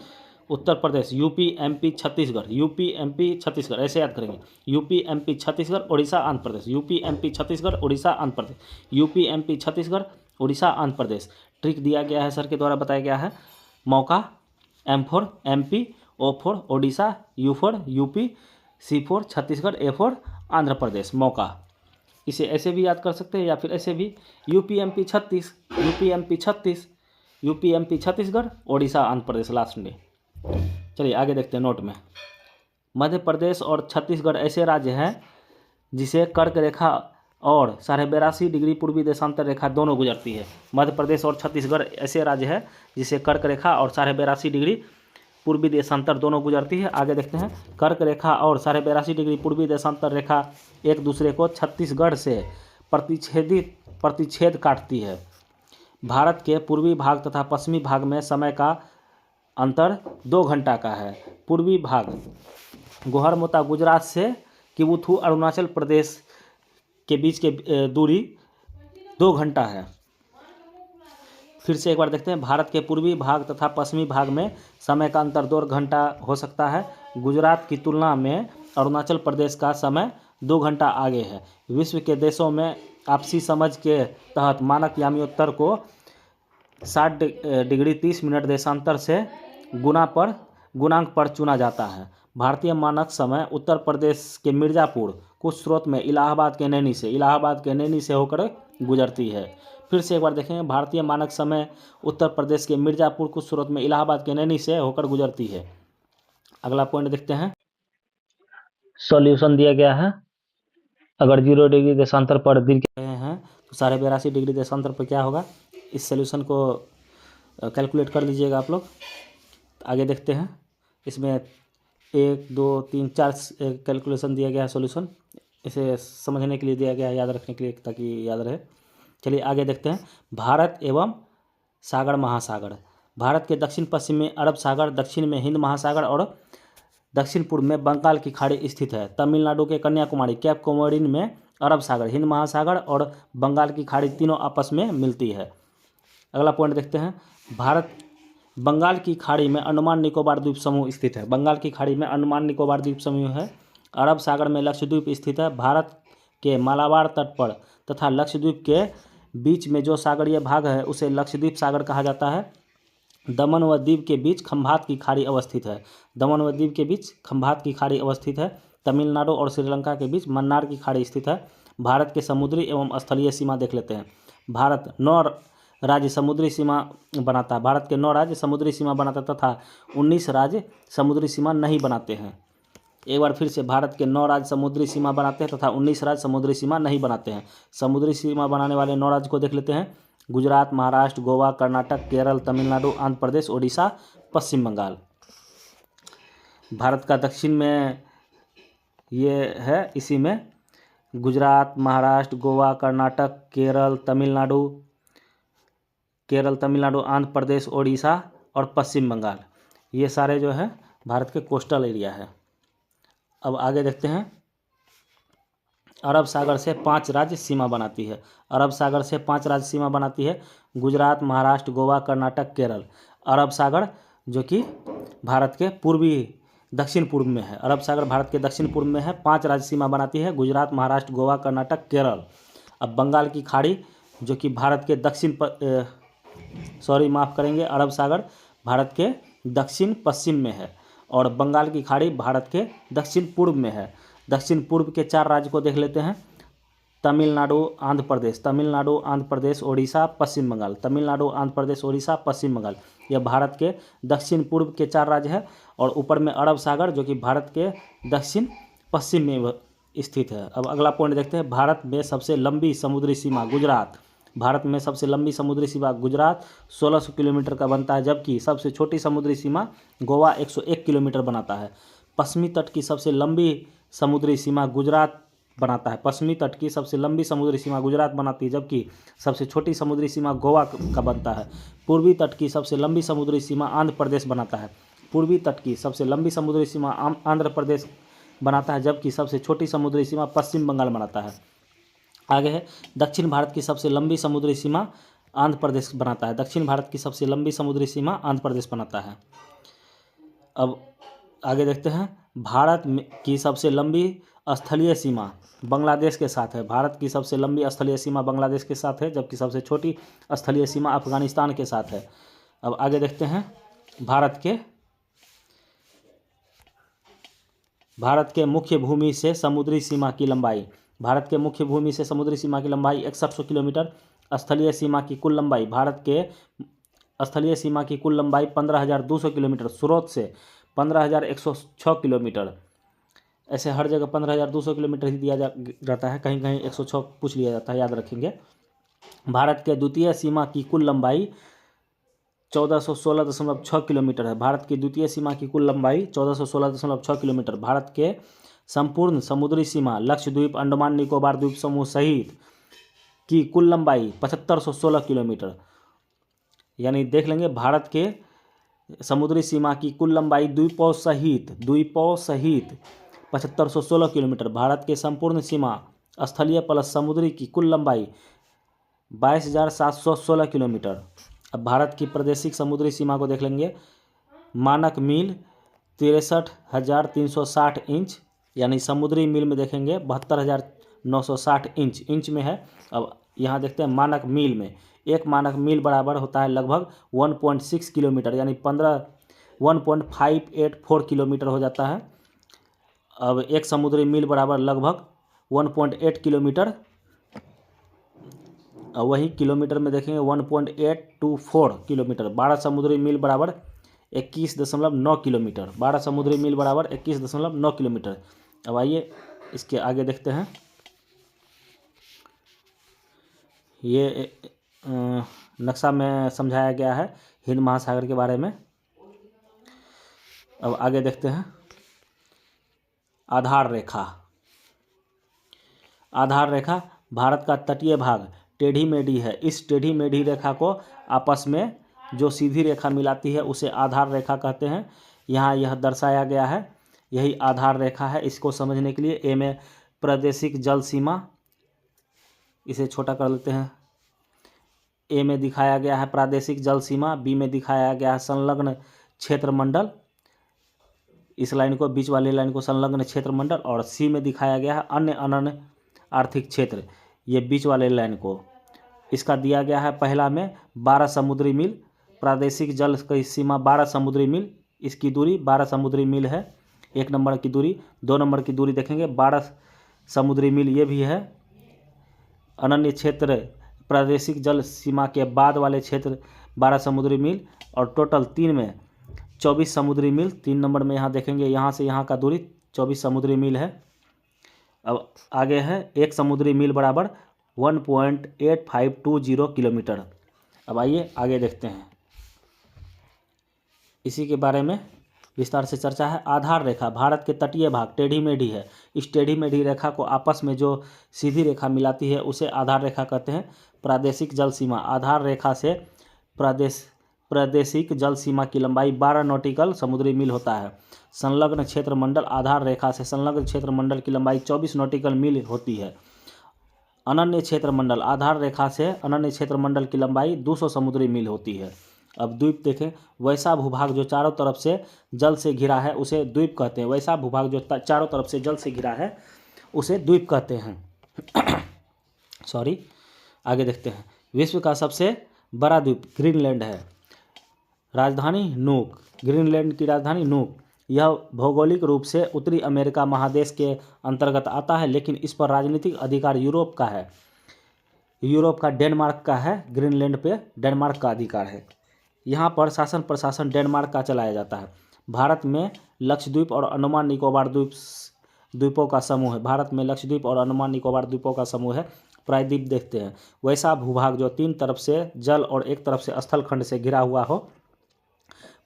Uttar Pradesh UP, MP, Chhattisgarh, UP, MP, Chhattisgarh, ऐसे याद करेंगे। UP, MP, Chhattisgarh, Odisha, Andhra Pradesh. UP, MP, Chhattisgarh, Odisha, Andhra Pradesh. UP, MP, Chhattisgarh, Odisha, Andhra Pradesh. Trick दिया गया है, सर के द्वारा बताया गया है। मौका M4 MP, O4 Odisha, U4 UP, C4 Chhattisgarh, A4 Andhra Pradesh. मौका इसे ऐसे भी याद कर सकते हैं या फिर ऐसे भी, UP, MP, 36, UP, MP, 36, UP, MP, Chhattisgarh, Odisha, Andhra Pradesh last में। चलिए आगे देखते हैं नोट में। मध्य प्रदेश और छत्तीसगढ़ ऐसे राज्य हैं जिसे कर्क रेखा और 82.5 डिग्री पूर्वी देशांतर रेखा दोनों गुजरती है। मध्य प्रदेश और छत्तीसगढ़ ऐसे राज्य है जिसे कर्क रेखा और 82.5 डिग्री पूर्वी देशांतर दोनों गुजरती है। आगे देखते हैं। कर्क रेखा और 82.5 डिग्री पूर्वी देशांतर रेखा एक दूसरे को छत्तीसगढ़ से प्रतिच्छेद काटती है। भारत के पूर्वी भाग तथा पश्चिमी भाग में समय का अंतर 2 घंटा का है। पूर्वी भाग गोहरमोता गुजरात से किबुथु अरुणाचल प्रदेश के बीच के दूरी 2 घंटा है। फिर से एक बार देखते हैं। भारत के पूर्वी भाग तथा पश्चिमी भाग में समय का अंतर 2 घंटा हो सकता है। गुजरात की तुलना में अरुणाचल प्रदेश का समय 2 घंटा आगे है। विश्व के देशों में आपसी समझ के तहत मानक यामियोत्तर को 60 डिग्री 30 मिनट देशांतर से गुणांक पर चुना जाता है। भारतीय मानक समय उत्तर प्रदेश के मिर्ज़ापुर कुछ स्रोत में इलाहाबाद के नैनी से होकर गुजरती है। फिर से एक बार देखेंगे। भारतीय मानक समय उत्तर प्रदेश के मिर्ज़ापुर कुछ स्रोत में इलाहाबाद के नैनी से होकर गुजरती है। अगला पॉइंट देखते हैं। सॉल्यूशन दिया गया है। अगर 0 डिग्री देशांतर पर दिन के रहे हैं तो 82.5 डिग्री देशांतर पर क्या होगा, इस सॉल्यूशन को कैलकुलेट कर लीजिएगा आप लोग। आगे देखते हैं। इसमें 1 2 3 4 कैलकुलेशन दिया गया है सॉल्यूशन। इसे समझने के लिए दिया गया है, याद रखने के लिए, ताकि याद रहे। चलिए आगे देखते हैं। भारत एवं सागर महासागर। भारत के दक्षिण पश्चिम में अरब सागर, दक्षिण में हिंद महासागर और दक्षिण पूर्व में बंगाल की खाड़ी स्थित है। तमिलनाडु के कन्याकुमारी कैप कोमोरिन में अरब सागर, हिंद महासागर और बंगाल की खाड़ी तीनों आपस में मिलती है। अगला पॉइंट देखते हैं। भारत बंगाल की खाड़ी में अंडमान निकोबार द्वीप समूह स्थित है। बंगाल की खाड़ी में अंडमान निकोबार द्वीप समूह है। अरब सागर में लक्षद्वीप स्थित है। भारत के मालाबार तट पर तथा लक्षद्वीप के बीच में जो सागरीय भाग है उसे लक्षद्वीप सागर कहा जाता है। दमन व दीव के बीच खंभात की खाड़ी अवस्थित है। दमन व दीव के बीच खंभात की खाड़ी अवस्थित है। तमिलनाडु और श्रीलंका के बीच मन्नार की खाड़ी स्थित है। भारत के समुद्री एवं स्थलीय सीमा देख लेते हैं। भारत 9 राज्य समुद्री सीमा बनाता है। भारत के 9 राज्य समुद्री सीमा बनाता तथा 19 राज्य समुद्री सीमा नहीं बनाते हैं। एक बार फिर से, भारत के 9 राज्य समुद्री सीमा बनाते हैं तथा 19 राज्य समुद्री सीमा नहीं बनाते हैं। समुद्री सीमा बनाने वाले 9 राज्य को देख लेते हैं। गुजरात, महाराष्ट्र, गोवा, कर्नाटक, केरल, तमिलनाडु, आंध्र प्रदेश, ओडिशा, पश्चिम बंगाल। भारत का दक्षिण में ये है, इसी में गुजरात, महाराष्ट्र, गोवा, कर्नाटक, केरल, तमिलनाडु, आंध्र प्रदेश, ओडिशा और पश्चिम बंगाल, ये सारे जो है भारत के कोस्टल एरिया है। अब आगे देखते हैं। अरब सागर से 5 राज्य सीमा बनाती है। अरब सागर से 5 राज्य सीमा बनाती है। गुजरात, महाराष्ट्र, गोवा, कर्नाटक, केरल। अरब सागर जो कि भारत के दक्षिण पूर्व में है। अरब सागर भारत के दक्षिण पूर्व में है। 5 राज्य सीमा बनाती है। गुजरात, महाराष्ट्र, गोवा, कर्नाटक, केरल। अब बंगाल की खाड़ी जो कि भारत के अरब सागर भारत के दक्षिण पश्चिम में है और बंगाल की खाड़ी भारत के दक्षिण पूर्व में है। दक्षिण पूर्व के 4 राज्य को देख लेते हैं। तमिलनाडु, आंध्र प्रदेश, ओडिशा, पश्चिम बंगाल। तमिलनाडु, आंध्र प्रदेश, ओडिशा, पश्चिम बंगाल, यह भारत के दक्षिण पूर्व के 4 राज्य है। और ऊपर में अरब सागर जो कि भारत के दक्षिण पश्चिम में स्थित है। अब अगला पॉइंट देखते हैं। भारत में सबसे लंबी समुद्री सीमा गुजरात। भारत में सबसे लंबी समुद्री सीमा गुजरात 1600 किलोमीटर का बनता है, जबकि सबसे छोटी समुद्री सीमा गोवा 101 किलोमीटर बनाता है। पश्चिमी तट की सबसे लंबी समुद्री सीमा गुजरात बनाता है। पश्चिमी तट की सबसे लंबी समुद्री सीमा गुजरात बनाती है, जबकि सबसे छोटी समुद्री सीमा गोवा का बनता है। पूर्वी तट की सबसे लंबी समुद्री सीमा आंध्र प्रदेश बनाता है। पूर्वी तट की सबसे लंबी समुद्री सीमा आंध्र प्रदेश बनाता है, जबकि सबसे छोटी समुद्री सीमा पश्चिम बंगाल बनाता है। आगे है। दक्षिण भारत की सबसे लंबी समुद्री सीमा आंध्र प्रदेश बनाता है। दक्षिण भारत की सबसे लंबी समुद्री सीमा आंध्र प्रदेश बनाता है। अब आगे देखते हैं। भारत की सबसे लंबी स्थलीय सीमा बांग्लादेश के साथ है। भारत की सबसे लंबी स्थलीय सीमा बांग्लादेश के साथ है, जबकि सबसे छोटी स्थलीय सीमा अफगानिस्तान के साथ है। अब आगे देखते हैं। भारत के मुख्य भूमि से समुद्री सीमा की लंबाई। भारत के मुख्य भूमि से समुद्री सीमा की लंबाई 6100 किलोमीटर। स्थलीय सीमा की कुल लंबाई, भारत के स्थलीय सीमा की कुल लंबाई 15,200 किलोमीटर। स्रोत से 15,106 किलोमीटर। ऐसे हर जगह 15,200 किलोमीटर ही दिया जाता है, कहीं कहीं 106 पूछ लिया जाता है, याद रखेंगे। भारत के द्वितीय सीमा की कुल लंबाई 1416.6 किलोमीटर है। भारत की द्वितीय सीमा की कुल लंबाई 1416.6 किलोमीटर। भारत के संपूर्ण समुद्री सीमा लक्षद्वीप, अंडमान निकोबार द्वीप समूह सहित की कुल लंबाई 7516 किलोमीटर। यानी देख लेंगे, भारत के समुद्री सीमा की कुल लंबाई द्वीपों सहित 7516 किलोमीटर। भारत के संपूर्ण सीमा स्थलीय प्लस समुद्री की कुल लंबाई 22,716 किलोमीटर। अब भारत की प्रादेशिक समुद्री सीमा को देख लेंगे। मानक मील 63,360 इंच, यानी समुद्री मील में देखेंगे 72,960 इंच, इंच में है। अब यहाँ देखते हैं मानक मील में, एक मानक मील बराबर होता है लगभग 1.6 किलोमीटर, यानी 1.584 किलोमीटर हो जाता है। अब एक समुद्री मील बराबर लगभग 1.8 किलोमीटर, और वही किलोमीटर में देखेंगे 1.824 किलोमीटर। 12 समुद्री मील बराबर 21.9 किलोमीटर, 12 समुद्री मील बराबर 21.9 किलोमीटर। अब आइए इसके आगे देखते हैं। ये नक्शा में समझाया गया है हिंद महासागर के बारे में। अब आगे देखते हैं आधार रेखा। आधार रेखा भारत का तटीय भाग टेढ़ी मेढ़ी है। इस टेढ़ी मेढ़ी रेखा को आपस में जो सीधी रेखा मिलाती है उसे आधार रेखा कहते हैं। यहाँ यह दर्शाया गया है, यही आधार रेखा है। इसको समझने के लिए ए में प्रादेशिक जल सीमा, इसे छोटा कर लेते हैं। ए में दिखाया गया है प्रादेशिक जल सीमा, बी में दिखाया गया है संलग्न क्षेत्र मंडल, इस लाइन को, बीच वाली लाइन को संलग्न क्षेत्र मंडल, और सी में दिखाया गया है अन्य अनन्य आर्थिक क्षेत्र, ये बीच वाले लाइन को। इसका दिया गया है पहला में 12 समुद्री मील, प्रादेशिक जल की सीमा 12 समुद्री मील, इसकी दूरी 12 समुद्री मील है, 1 नंबर की दूरी। 2 नंबर की दूरी देखेंगे 12 समुद्री मील, ये भी है। अनन्य क्षेत्र प्रादेशिक जल सीमा के बाद वाले क्षेत्र 12 समुद्री मील, और टोटल 3 में 24 समुद्री मील। 3 नंबर में यहाँ देखेंगे यहाँ से यहाँ का दूरी 24 समुद्री मील है। अब आगे है 1 समुद्री मील बराबर 1.8520 किलोमीटर। अब आइए आगे देखते हैं, इसी के बारे में विस्तार से चर्चा है। आधार रेखा भारत के तटीय भाग टेढ़ी मेढ़ी है। इस टेढ़ी मेढ़ी रेखा को आपस में जो सीधी रेखा मिलाती है उसे आधार रेखा कहते हैं। प्रादेशिक जल सीमा, आधार रेखा से प्रादेशिक जल सीमा की लंबाई 12 नॉटिकल समुद्री मील होता है। संलग्न क्षेत्र मंडल, आधार रेखा से संलग्न क्षेत्र मंडल की लंबाई 24 नॉटिकल मील होती है। अनन्य क्षेत्र मंडल, आधार रेखा से अनन्य क्षेत्र मंडल की लंबाई 200 समुद्री मील होती है। अब द्वीप देखें, वैसा भूभाग जो चारों तरफ से जल से घिरा है उसे द्वीप कहते हैं। वैसा भूभाग जो चारों तरफ से जल से घिरा है उसे द्वीप कहते हैं। सॉरी, आगे देखते हैं। विश्व का सबसे बड़ा द्वीप ग्रीनलैंड है। राजधानी नूक, ग्रीनलैंड की राजधानी नूक। यह भौगोलिक रूप से उत्तरी अमेरिका महादेश के अंतर्गत आता है, लेकिन इस पर राजनीतिक अधिकार यूरोप का है। यूरोप का डेनमार्क का है, ग्रीनलैंड पे डेनमार्क का अधिकार है। यहाँ पर शासन प्रशासन डेनमार्क का चलाया जाता है। भारत में लक्षद्वीप और अंडमान निकोबार द्वीपों का समूह है। भारत में लक्षद्वीप और अंडमान निकोबार द्वीपों का समूह है। प्रायद्वीप देखते हैं, वैसा भूभाग जो 3 तरफ से जल और 1 तरफ से स्थल खंड से घिरा हुआ हो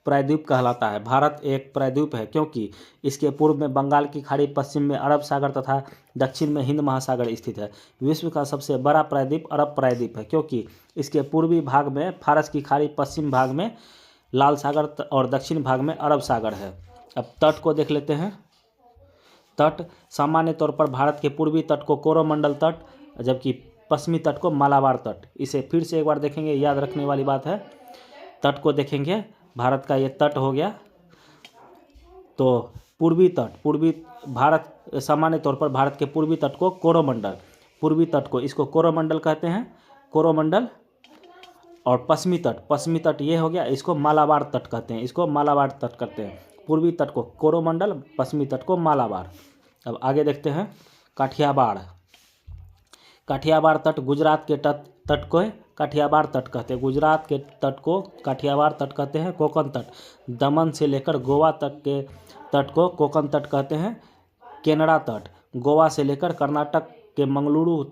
प्रायद्वीप कहलाता है। भारत एक प्रायद्वीप है क्योंकि इसके पूर्व में बंगाल की खाड़ी, पश्चिम में अरब सागर तथा दक्षिण में हिंद महासागर स्थित है। विश्व का सबसे बड़ा प्रायद्वीप अरब प्रायद्वीप है क्योंकि इसके पूर्वी भाग में फारस की खाड़ी, पश्चिम भाग में लाल सागर और दक्षिण भाग में अरब सागर है। अब तट को देख लेते हैं। तट सामान्य तौर पर भारत के पूर्वी तट को कोरोमंडल तट, जबकि पश्चिमी तट को मालाबार तट। इसे फिर से एक बार देखेंगे, याद रखने वाली बात है। तट को देखेंगे, भारत का ये तट हो गया। तो पूर्वी भारत सामान्य तौर पर भारत के पूर्वी तट को कोरोमंडल, पूर्वी तट को इसको कोरोमंडल कहते हैं, कोरोमंडल। और पश्चिमी तट ये हो गया, इसको मालाबार तट कहते हैं, इसको मालाबार तट कहते हैं। पूर्वी तट को कोरोमंडल, पश्चिमी तट को मालाबार। अब आगे देखते हैं काठियावाड़। काठियावाड़ तट गुजरात के तट को काठियावाड़ तट कहते हैं। गुजरात के तट को काठियावाड़ तट कहते हैं। कोंकण तट, दमन से लेकर गोवा तक के तट को कोंकण तट कहते हैं। केनरा तट, गोवा से लेकर कर्नाटक के मंगलुरु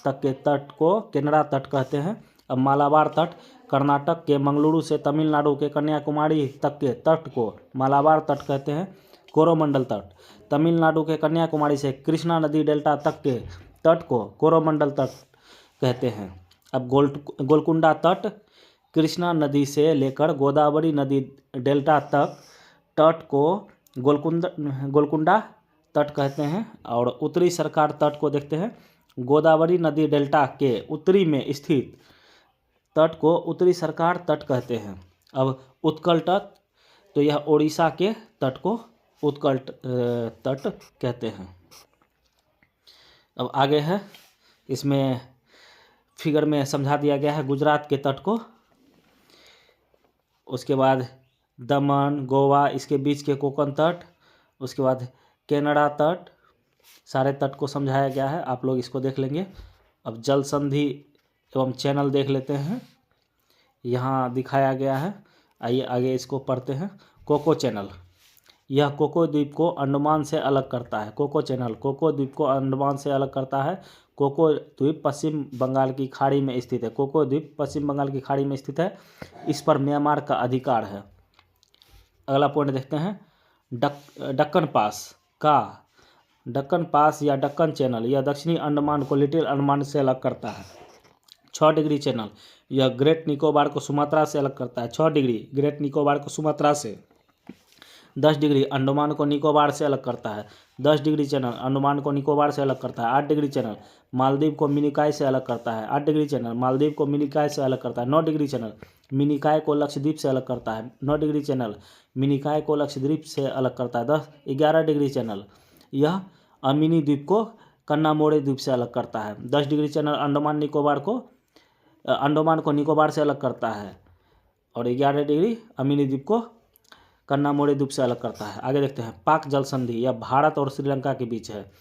तक के तट को केनरा तट कहते हैं। अब मालाबार तट, कर्नाटक के मंगलुरु से तमिलनाडु के कन्याकुमारी तक के तट को मालाबार तट कहते हैं। कोरोमंडल तट, तमिलनाडु के कन्याकुमारी से कृष्णा नदी डेल्टा तक के तट को कोरोमंडल तट कहते हैं। अब गोलकुंडा तट, कृष्णा नदी से लेकर गोदावरी नदी डेल्टा तक तट को गोलकुंडा तट कहते हैं। और उत्तरी सरकार तट को देखते हैं। गोदावरी नदी डेल्टा के उत्तरी में स्थित तट को उत्तरी सरकार तट कहते हैं। अब उत्कल तट, तो यह उड़ीसा के तट को उत्कल तट कहते हैं। अब आगे है, इसमें फिगर में समझा दिया गया है गुजरात के तट को। उसके बाद दमन, गोवा, इसके बीच के कोंकण तट, उसके बाद कनाडा तट, सारे तट को समझाया गया है। आप लोग इसको देख लेंगे। अब जल संधि एवं चैनल देख लेते हैं, यहाँ दिखाया गया है। आइए आगे इसको पढ़ते हैं। कोको चैनल, यह कोको द्वीप को अंडमान से अलग करता है। कोको चैनल कोको द्वीप को अंडमान से अलग करता है। कोको द्वीप पश्चिम बंगाल की खाड़ी में स्थित है। कोको द्वीप पश्चिम बंगाल की खाड़ी में स्थित है। इस पर म्यांमार का अधिकार है। अगला पॉइंट देखते हैं, दक्कन पास या दक्कन चैनल, यह दक्षिणी अंडमान को लिटिल अंडमान से अलग करता है। 6 डिग्री चैनल, यह ग्रेट निकोबार को सुमात्रा से अलग करता है। 6 डिग्री ग्रेट निकोबार को सुमात्रा से। 10 डिग्री अंडमान को निकोबार से अलग करता है। 10 डिग्री चैनल अंडमान को निकोबार से अलग करता है। 8 डिग्री चैनल मालदीव को मिनिकॉय से अलग करता है। 8 डिग्री चैनल मालदीव को मिनिकॉय से अलग करता है। 9 डिग्री चैनल मिनिकॉय को लक्षद्वीप से अलग करता है। 9 डिग्री चैनल मिनिकॉय को लक्षद्वीप से अलग करता है। 11 डिग्री चैनल यह अमीनी द्वीप को कन्नामोड़े द्वीप से अलग करता है। 10 डिग्री चैनल अंडमान को निकोबार से अलग करता है। और 11 डिग्री अमीनी द्वीप को कन्नामोड़े द्वीप से अलग करता है। आगे देखते हैं, पाक जल संधि, यह भारत और श्रीलंका के बीच है।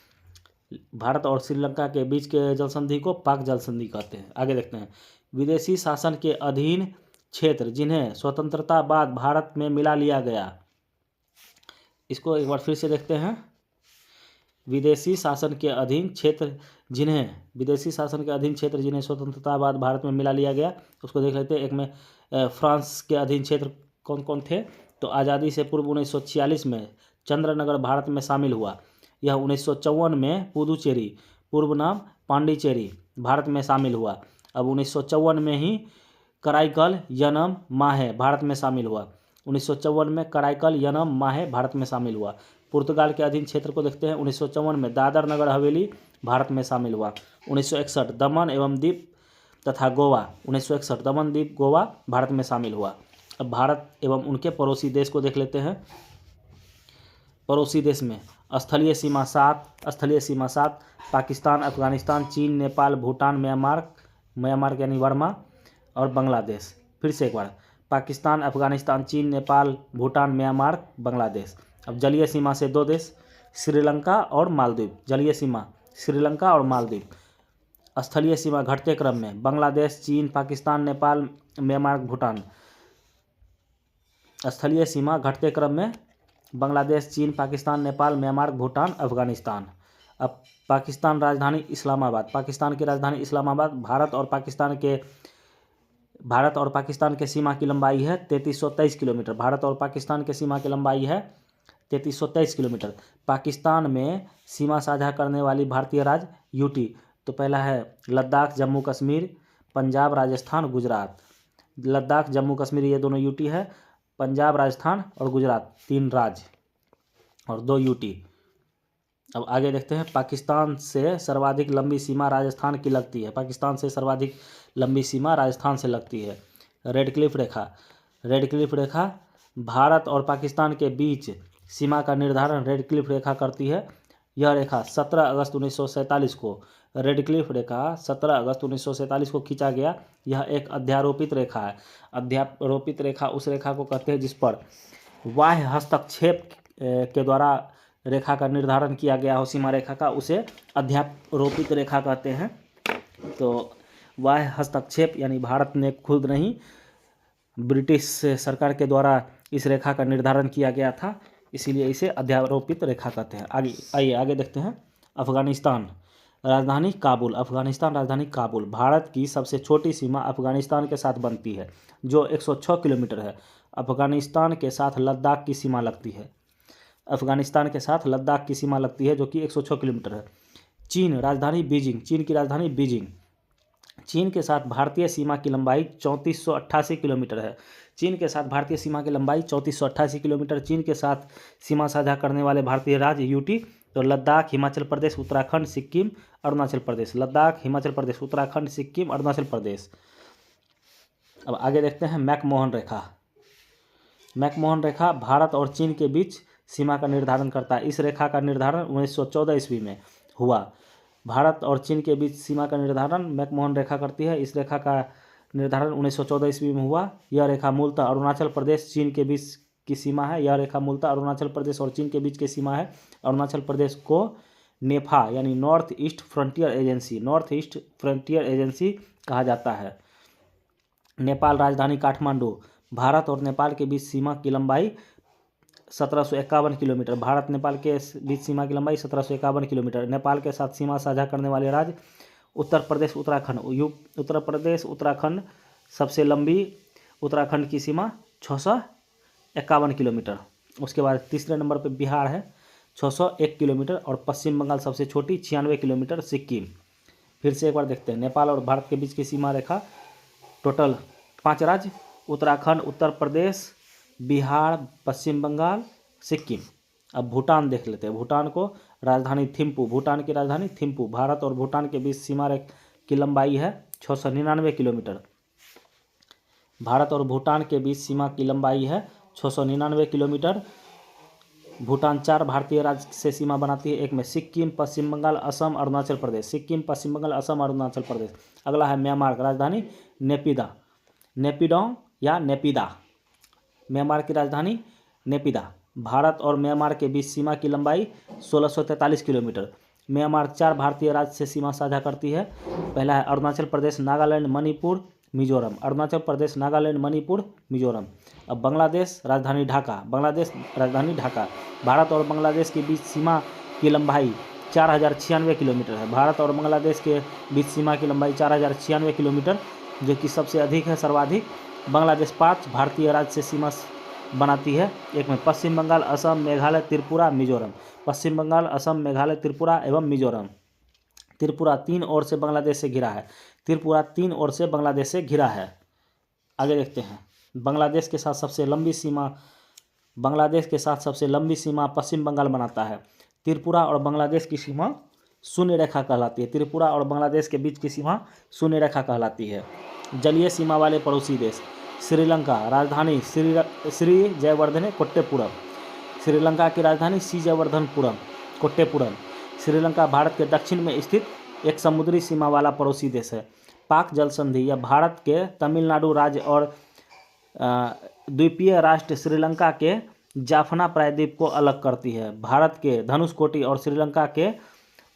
भारत और श्रीलंका के बीच के जल संधि को पाक जल संधि कहते हैं। आगे देखते हैं, विदेशी शासन के अधीन क्षेत्र जिन्हें स्वतंत्रता बाद भारत में मिला लिया गया। इसको एक बार फिर से देखते हैं। विदेशी शासन के अधीन क्षेत्र जिन्हें स्वतंत्रता बाद भारत में मिला लिया गया, उसको देख लेते हैं। एक में फ्रांस के अधीन क्षेत्र कौन कौन थे, तो आज़ादी से पूर्व 1946 में चंद्रनगर भारत में शामिल हुआ। यह 1954 में पुदुचेरी, पूर्व नाम पांडिचेरी, भारत में शामिल हुआ। अब 1954 में ही कराईकल यनम माहे भारत में शामिल हुआ। 1954 में कराईकल यनम माहे भारत में शामिल हुआ। पुर्तगाल के अधीन क्षेत्र को देखते हैं। 1954 में दादर नगर हवेली भारत में शामिल हुआ। 1961 दमन एवं दीप तथा गोवा, 1961 दमन द्वीप गोवा भारत में शामिल हुआ। अब भारत एवं उनके पड़ोसी देश को देख लेते हैं। पड़ोसी देश में स्थलीय सीमा 7 पाकिस्तान, अफगानिस्तान, चीन, नेपाल, भूटान, म्यांमार यानी वर्मा और बांग्लादेश। फिर से एक बार, पाकिस्तान, अफगानिस्तान, चीन, नेपाल, भूटान, म्यांमार, बांग्लादेश। अब जलीय सीमा से 2 देश, श्रीलंका और मालदीव। जलीय सीमा श्रीलंका और मालदीव। स्थलीय सीमा घटते क्रम में बांग्लादेश, चीन, पाकिस्तान, नेपाल, म्यांमार, भूटान। स्थलीय सीमा घटते क्रम में बांग्लादेश, चीन, पाकिस्तान, नेपाल, म्यांमार, भूटान, अफगानिस्तान। अब पाकिस्तान राजधानी इस्लामाबाद, पाकिस्तान की राजधानी इस्लामाबाद। भारत और पाकिस्तान के सीमा की लंबाई है 3323 किलोमीटर। भारत और पाकिस्तान के सीमा की लंबाई है 3323 किलोमीटर। पाकिस्तान में सीमा साझा करने वाली भारतीय राज्य यूटी, तो पहला है लद्दाख, जम्मू कश्मीर, पंजाब, राजस्थान, गुजरात। लद्दाख, जम्मू कश्मीर ये दोनों यूटी है। पंजाब, राजस्थान और गुजरात 3 राज्य और 2 यूटी। अब आगे देखते हैं, पाकिस्तान से सर्वाधिक लंबी सीमा राजस्थान की लगती है। पाकिस्तान से सर्वाधिक लंबी सीमा राजस्थान से लगती है। रेड क्लिफ रेखा भारत और पाकिस्तान के बीच सीमा का निर्धारण रेड क्लिफ रेखा करती है। यह रेखा 17 अगस्त 1947 को, रेड क्लिफ रेखा 17 अगस्त 1947 को खींचा गया। यह एक अध्यारोपित रेखा है। अध्यारोपित रेखा उस रेखा को कहते हैं जिस पर बाह्य हस्तक्षेप के द्वारा रेखा का निर्धारण किया गया हो, सीमा रेखा का, उसे अध्यारोपित रेखा कहते हैं। तो बाह्य हस्तक्षेप यानी भारत ने खुद नहीं, ब्रिटिश सरकार के द्वारा इस रेखा का निर्धारण किया गया था, इसीलिए इसे अध्यारोपित रेखा कहते हैं। आगे देखते हैं, अफगानिस्तान राजधानी काबुल। भारत की सबसे छोटी सीमा अफगानिस्तान के साथ बनती है जो 106 किलोमीटर है। अफगानिस्तान के साथ लद्दाख की सीमा लगती है। जो कि 106 किलोमीटर है। चीन की राजधानी बीजिंग। चीन के साथ भारतीय सीमा की लंबाई 3488 किलोमीटर है। चीन के साथ सीमा साझा करने वाले भारतीय राज्य यूटी, तो लद्दाख, हिमाचल प्रदेश, उत्तराखंड, सिक्किम, अरुणाचल प्रदेश। अब आगे देखते हैं मैकमोहन रेखा। मैकमोहन रेखा भारत और चीन के बीच सीमा का निर्धारण करता है। इस रेखा का निर्धारण 1914 ईस्वी में हुआ। भारत और चीन के बीच सीमा का निर्धारण मैकमोहन रेखा करती है। इस रेखा का निर्धारण 1914 ईस्वी में हुआ। यह रेखा मूलतः अरुणाचल प्रदेश चीन के बीच की सीमा है। यह रेखा मूलतः अरुणाचल प्रदेश और चीन के बीच की सीमा है। अरुणाचल प्रदेश को नेफा यानी नॉर्थ ईस्ट फ्रंटियर एजेंसी कहा जाता है। नेपाल राजधानी काठमांडू। भारत और नेपाल के बीच सीमा की लंबाई 1751 किलोमीटर। भारत नेपाल के बीच सीमा की लंबाई 1751 किलोमीटर। नेपाल के साथ सीमा साझा करने वाले राज्य उत्तर प्रदेश उत्तराखंड सबसे लंबी। उत्तराखंड की सीमा 651 किलोमीटर। उसके बाद तीसरे नंबर पर बिहार है 601 किलोमीटर और पश्चिम बंगाल सबसे छोटी 96 किलोमीटर। सिक्किम। फिर से एक बार देखते हैं नेपाल और भारत के बीच की सीमा रेखा। टोटल 5 राज्य उत्तराखंड, उत्तर प्रदेश, बिहार, पश्चिम बंगाल, सिक्किम। अब भूटान देख लेते हैं। भूटान को राजधानी थिम्पू। भूटान की राजधानी थिम्पू। भारत और भूटान के बीच सीमा की लंबाई है 699 किलोमीटर। भारत और भूटान के बीच सीमा की लंबाई है 699 किलोमीटर। भूटान 4 भारतीय राज्य से सीमा बनाती है। एक में सिक्किम, पश्चिम बंगाल, असम, अरुणाचल प्रदेश। सिक्किम, पश्चिम बंगाल, असम, अरुणाचल प्रदेश। अगला है म्यांमार, राजधानी नेपिडोंग या नेपिदा। म्यांमार की राजधानी नेपिदा। भारत और म्यांमार के बीच सीमा की लंबाई 1643 किलोमीटर। म्यांमार 4 भारतीय राज्य से सीमा साझा करती है। पहला है अरुणाचल प्रदेश, नागालैंड, मणिपुर, मिजोरम। अरुणाचल प्रदेश, नागालैंड, मणिपुर, मिजोरम। अब बांग्लादेश राजधानी ढाका। भारत और बांग्लादेश के बीच सीमा की लंबाई 4096 किलोमीटर है। भारत और बांग्लादेश के बीच सीमा की लंबाई 4096 किलोमीटर, जो कि सबसे अधिक है, सर्वाधिक। बांग्लादेश 5 भारतीय राज्य से सीमा बनाती है। एक में पश्चिम बंगाल, असम, मेघालय, त्रिपुरा, मिजोरम। पश्चिम बंगाल, असम, मेघालय, त्रिपुरा एवं मिजोरम। त्रिपुरा 3 ओर से बांग्लादेश से घिरा है। आगे देखते हैं। बांग्लादेश के साथ सबसे लंबी सीमा पश्चिम बंगाल बनाता है। त्रिपुरा और बांग्लादेश की सीमा शून्य रेखा कहलाती है। त्रिपुरा और बांग्लादेश के बीच की सीमा शून्य रेखा कहलाती है। जलीय सीमा वाले पड़ोसी देश। श्रीलंका, राजधानी श्री जयवर्धने कोट्टेपुरम। श्रीलंका की राजधानी श्री जयवर्धनपुरम कोट्टेपुरम। श्रीलंका भारत के दक्षिण में स्थित एक समुद्री सीमा वाला पड़ोसी देश है। पाक जल संधि यह भारत के तमिलनाडु राज्य और द्वीपीय राष्ट्र श्रीलंका के जाफना प्रायद्वीप को अलग करती है। भारत के धनुषकोटी और श्रीलंका के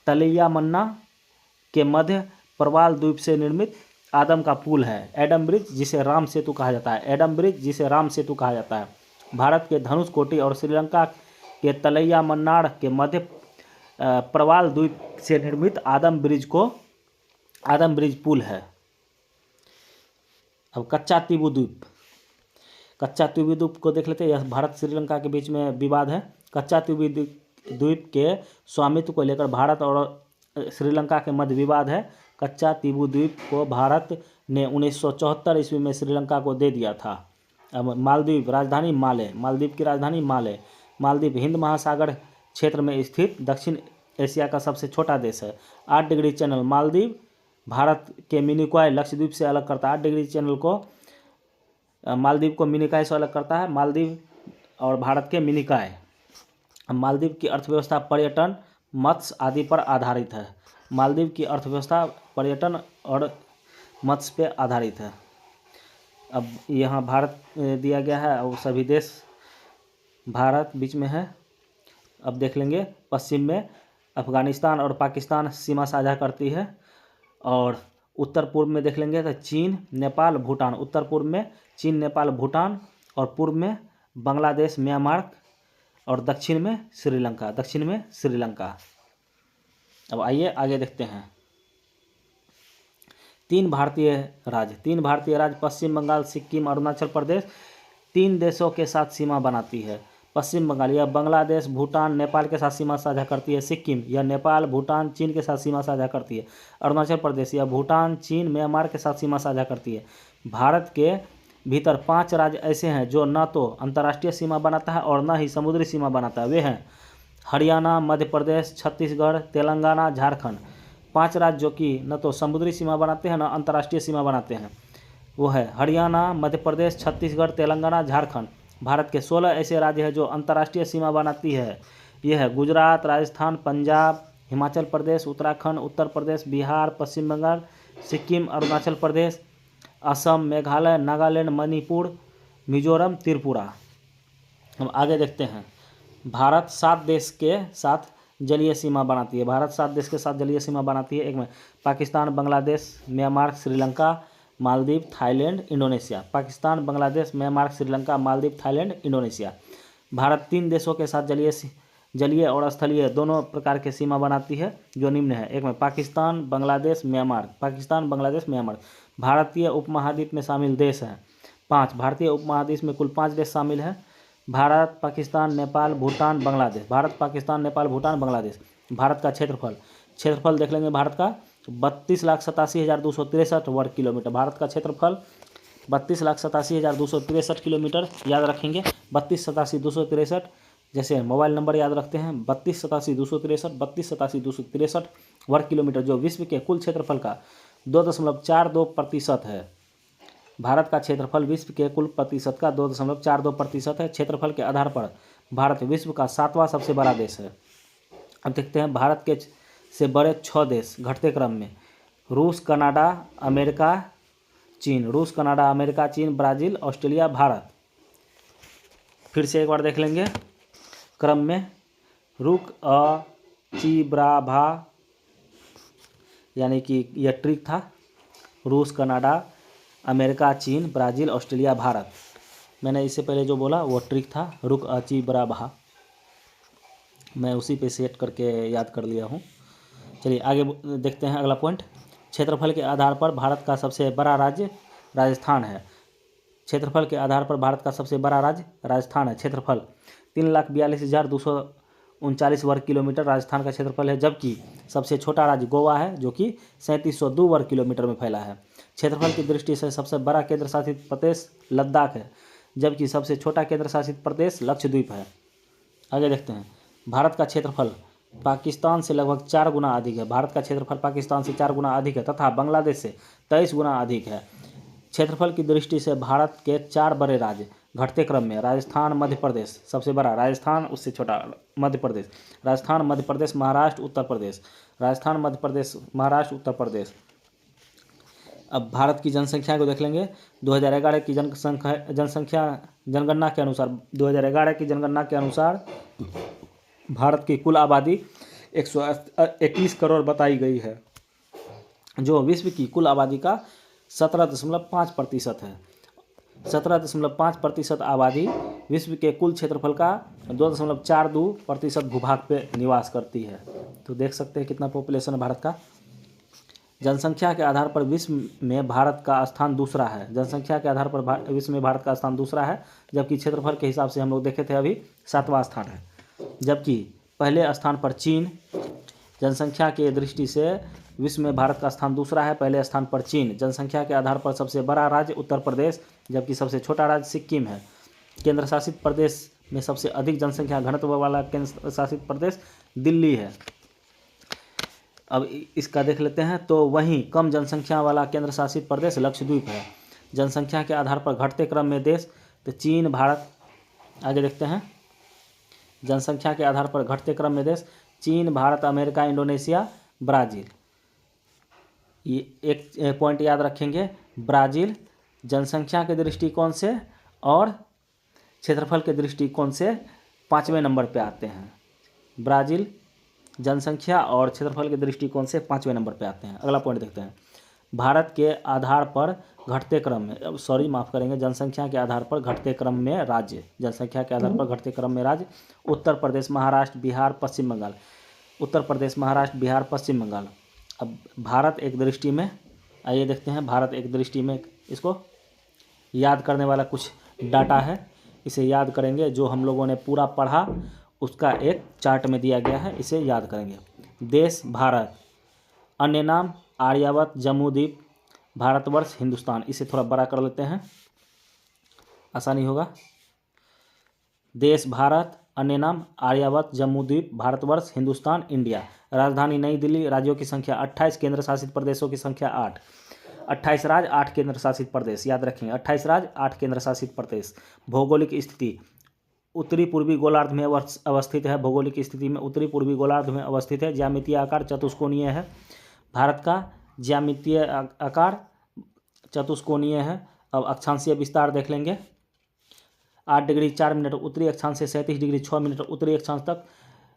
तलैयामन्ना के मध्य प्रवाल द्वीप से निर्मित आदम का पुल है। एडम ब्रिज जिसे राम सेतु कहा जाता है। भारत के धनुषकोटी और श्रीलंका के तलैयामन्नाड़ के मध्य प्रवाल द्वीप से निर्मित आदम ब्रिज पुल है। अब कच्चा तीबू द्वीप को देख लेते हैं। यह भारत श्रीलंका के बीच में विवाद है। कच्चा तीबू द्वीप के स्वामित्व को लेकर भारत और श्रीलंका के मध्य विवाद है। कच्चा तीबू द्वीप को भारत ने 1974 ईस्वी में श्रीलंका को दे दिया था। अब मालदीव, राजधानी माले। मालदीव की राजधानी माले। मालदीव हिंद महासागर क्षेत्र में स्थित दक्षिण एशिया का सबसे छोटा देश है। 8 डिग्री चैनल मालदीव भारत के मिनिकॉय लक्षद्वीप से अलग करता है। 8 डिग्री चैनल को मालदीव को मिनिकॉय से अलग करता है। मालदीव और भारत के मिनिकॉय। मालदीव की अर्थव्यवस्था पर्यटन, मत्स्य आदि पर आधारित है। मालदीव की अर्थव्यवस्था पर्यटन और मत्स्य पे आधारित है। अब यहाँ भारत दिया गया है और सभी देश भारत बीच में है। अब देख लेंगे पश्चिम में अफगानिस्तान और पाकिस्तान सीमा साझा करती है। और उत्तर पूर्व में देख लेंगे तो चीन, नेपाल, भूटान। उत्तर पूर्व में चीन, नेपाल, भूटान और पूर्व में बांग्लादेश, म्यांमार और दक्षिण में श्रीलंका। अब आइए आगे देखते हैं। 3 भारतीय राज्य पश्चिम बंगाल, सिक्किम, अरुणाचल प्रदेश 3 देशों के साथ सीमा बनाती है। पश्चिम बंगाल यह बांग्लादेश, भूटान, नेपाल के साथ सीमा साझा करती है। सिक्किम यह नेपाल, भूटान, चीन के साथ सीमा साझा करती है। अरुणाचल प्रदेश यह भूटान, चीन, म्यांमार के साथ सीमा साझा करती है। भारत के भीतर 5 राज्य ऐसे हैं जो न तो अंतर्राष्ट्रीय सीमा बनाता है और न ही समुद्री सीमा बनाता है। वे हैं हरियाणा, मध्य प्रदेश, छत्तीसगढ़, तेलंगाना, झारखंड। 5 राज्य जो कि न तो समुद्री सीमा बनाते हैं न अंतर्राष्ट्रीय सीमा बनाते हैं। वो है हरियाणा, मध्य प्रदेश, छत्तीसगढ़, तेलंगाना, झारखंड। भारत के 16 ऐसे राज्य हैं जो अंतर्राष्ट्रीय सीमा बनाती है। ये है गुजरात, राजस्थान, पंजाब, हिमाचल प्रदेश, उत्तराखंड, उत्तर प्रदेश, बिहार, पश्चिम बंगाल, सिक्किम, अरुणाचल प्रदेश, असम, मेघालय, नागालैंड, मणिपुर, मिजोरम, त्रिपुरा। हम आगे देखते हैं। भारत 7 देश के साथ जलीय सीमा बनाती है। भारत 7 देश के साथ जलीय सीमा बनाती है। एक में Pakistan, Bangladesh, Myanmar, Sri Lanka, Maldives, Thailand, Indonesia. Pakistan, Bangladesh, Myanmar, Sri Lanka, Maldives, Thailand, Indonesia. Bharat 3 देशों के साथ जलीय और स्थलीय दोनों प्रकार की सीमा बनाती है जो निम्न है। एक में पाकिस्तान, बांग्लादेश, म्यांमार। पाकिस्तान, बांग्लादेश, म्यांमार भारतीय उपमहाद्वीप में शामिल देश हैं। 5 भारतीय उपमहाद्वीप में कुल 5 देश शामिल हैं। भारत, पाकिस्तान, नेपाल, भूटान, बांग्लादेश। भारत, पाकिस्तान, नेपाल, भूटान, बांग्लादेश। भारत का क्षेत्रफल देख लेंगे। भारत का 32,87,263 वर्ग किलोमीटर। भारत का क्षेत्रफल 32,87,263 किलोमीटर। याद रखेंगे 32,87,263, जैसे मोबाइल नंबर याद रखते हैं 32,87,263, 32,87,263 वर्ग किलोमीटर, जो विश्व के कुल क्षेत्रफल का 2.42% है। भारत का क्षेत्रफल विश्व के कुल प्रतिशत का 2.42% है। क्षेत्रफल के आधार पर भारत विश्व का 7वां सबसे बड़ा देश है। अब देखते हैं भारत के से बड़े 6 देश घटते क्रम में। रूस, कनाडा, अमेरिका, चीन। रूस, कनाडा, अमेरिका, चीन, ब्राज़ील, ऑस्ट्रेलिया, भारत। फिर से एक बार देख लेंगे क्रम में। रुक, अ, ची, ब्रा, भा, यानी कि यह ट्रिक था। रूस, कनाडा, अमेरिका, चीन, ब्राज़ील, ऑस्ट्रेलिया, भारत। मैंने इससे पहले जो बोला वो ट्रिक था, रुक, अ, ची, ब्रा, भा। मैं उसी पे सेट करके याद कर लिया हूँ। चलिए आगे देखते हैं अगला पॉइंट। क्षेत्रफल के आधार पर भारत का सबसे बड़ा राज्य राजस्थान है। क्षेत्रफल के आधार पर भारत का सबसे बड़ा राज्य राजस्थान है। क्षेत्रफल 3,42,439 वर्ग किलोमीटर राजस्थान का क्षेत्रफल है। जबकि सबसे छोटा राज्य गोवा है जो कि 3702 वर्ग किलोमीटर में फैला है। क्षेत्रफल की दृष्टि से सबसे बड़ा केंद्र शासित प्रदेश लद्दाख है, जबकि सबसे छोटा केंद्र शासित प्रदेश लक्षद्वीप है। आगे देखते हैं। भारत का क्षेत्रफल पाकिस्तान से लगभग 4 गुना अधिक है। भारत का क्षेत्रफल पाकिस्तान से 4 गुना अधिक है तथा बांग्लादेश से 23 गुना अधिक है। क्षेत्रफल की दृष्टि से भारत के 4 बड़े राज्य घटते क्रम में राजस्थान, मध्य प्रदेश सबसे बड़ा, राजस्थान उससे छोटा मध्य प्रदेश, राजस्थान, मध्य प्रदेश, महाराष्ट्र, उत्तर प्रदेश, राजस्थान, मध्य प्रदेश, महाराष्ट्र, उत्तर प्रदेश। अब भारत की जनसंख्या को देख लेंगे। 2011 की जनगणना के अनुसार 2011 की जनगणना के अनुसार भारत की कुल आबादी 121 करोड़ बताई गई है, जो विश्व की कुल आबादी का 17.5% है। 17.5% आबादी विश्व के कुल क्षेत्रफल का 2.42% भूभाग पे निवास करती है। तो देख सकते हैं कितना पॉपुलेशन है भारत का। जनसंख्या के आधार पर विश्व में भारत का स्थान दूसरा है। जनसंख्या के आधार पर विश्व में भारत का स्थान दूसरा है, जबकि क्षेत्रफल के हिसाब से हम लोग देखे थे अभी 7वां स्थान है। जबकि पहले स्थान पर चीन, जनसंख्या के दृष्टि से विश्व में भारत का स्थान दूसरा है, पहले स्थान पर चीन। जनसंख्या के आधार पर सबसे बड़ा राज्य उत्तर प्रदेश, जबकि सबसे छोटा राज्य सिक्किम है। केंद्र शासित प्रदेश में सबसे अधिक जनसंख्या घनत्व वाला केंद्र शासित प्रदेश दिल्ली है। अब इसका देख लेते हैं। तो वहीं कम जनसंख्या वाला केंद्र शासित प्रदेश लक्षद्वीप है। जनसंख्या के आधार पर घटते क्रम में देश तो चीन, भारत। आगे देखते हैं। जनसंख्या के आधार पर घटते क्रम में देश चीन, भारत, अमेरिका, इंडोनेशिया, ब्राज़ील। ये एक पॉइंट याद रखेंगे, ब्राज़ील जनसंख्या के दृष्टिकोण से और क्षेत्रफल के दृष्टिकोण से 5वें नंबर पे आते हैं। ब्राज़ील जनसंख्या और क्षेत्रफल के दृष्टिकोण से 5वें नंबर पे आते हैं। अगला पॉइंट देखते हैं। भारत के आधार पर घटते क्रम में, माफ़ करेंगे, जनसंख्या के आधार पर घटते क्रम में राज्य, जनसंख्या के आधार पर घटते क्रम में राज्य उत्तर प्रदेश, महाराष्ट्र, बिहार, पश्चिम बंगाल। उत्तर प्रदेश, महाराष्ट्र, बिहार, पश्चिम बंगाल। अब भारत एक दृष्टि में, आइए देखते हैं। भारत एक दृष्टि में, इसको याद करने वाला कुछ डाटा है, इसे याद करेंगे। जो हम लोगों ने पूरा पढ़ा उसका एक चार्ट में दिया गया है, इसे याद करेंगे। देश भारत, अन्य नाम आर्यावर्त, जम्बूद्वीप, भारतवर्ष, हिंदुस्तान। इसे थोड़ा बड़ा कर लेते हैं, आसानी होगा। देश भारत, अन्य नाम आर्यावर्त, जम्बूद्वीप, भारतवर्ष, हिंदुस्तान, इंडिया। राजधानी नई दिल्ली। राज्यों की संख्या 28, केंद्र शासित प्रदेशों की संख्या 8। 28 राज्य 8 केंद्र शासित प्रदेश, याद रखेंगे 28 राज्य 8 केंद्र शासित प्रदेश। भौगोलिक स्थिति उत्तरी पूर्वी गोलार्ध में अवस्थित है। भौगोलिक स्थिति में उत्तरी पूर्वी गोलार्ध में अवस्थित है। ज्यामितीय आकार चतुष्कोणीय है। भारत का ज्यामितीय आकार चतुष्कोणीय है। अब अक्षांशीय विस्तार देख लेंगे। 8 डिग्री 4 मिनट उत्तरी अक्षांश से 37 डिग्री 6 मिनट उत्तरी अक्षांश तक।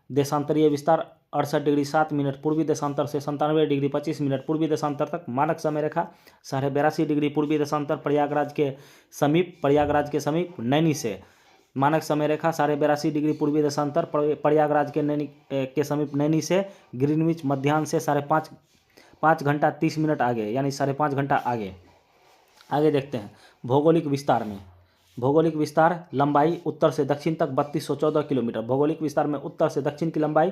देशांतरीय विस्तार 68 डिग्री 7 मिनट पूर्वी देशांतर से 97 डिग्री 25 मिनट पूर्वी देशांतर तक। मानक समय रेखा 82.5 डिग्री पूर्वी देशांतर प्रयागराज के समीप नैनी से। मानक समय रेखा 82.5 डिग्री पूर्वी देशांतर प्रयागराज के समीप नैनी से ग्रीनविच मध्याह्न से 5 घंटा 30 मिनट आगे, यानी 5.5 घंटा आगे। आगे देखते हैं भौगोलिक विस्तार में। भौगोलिक विस्तार लंबाई उत्तर से दक्षिण तक 3214 किलोमीटर। भौगोलिक विस्तार में उत्तर से दक्षिण की लंबाई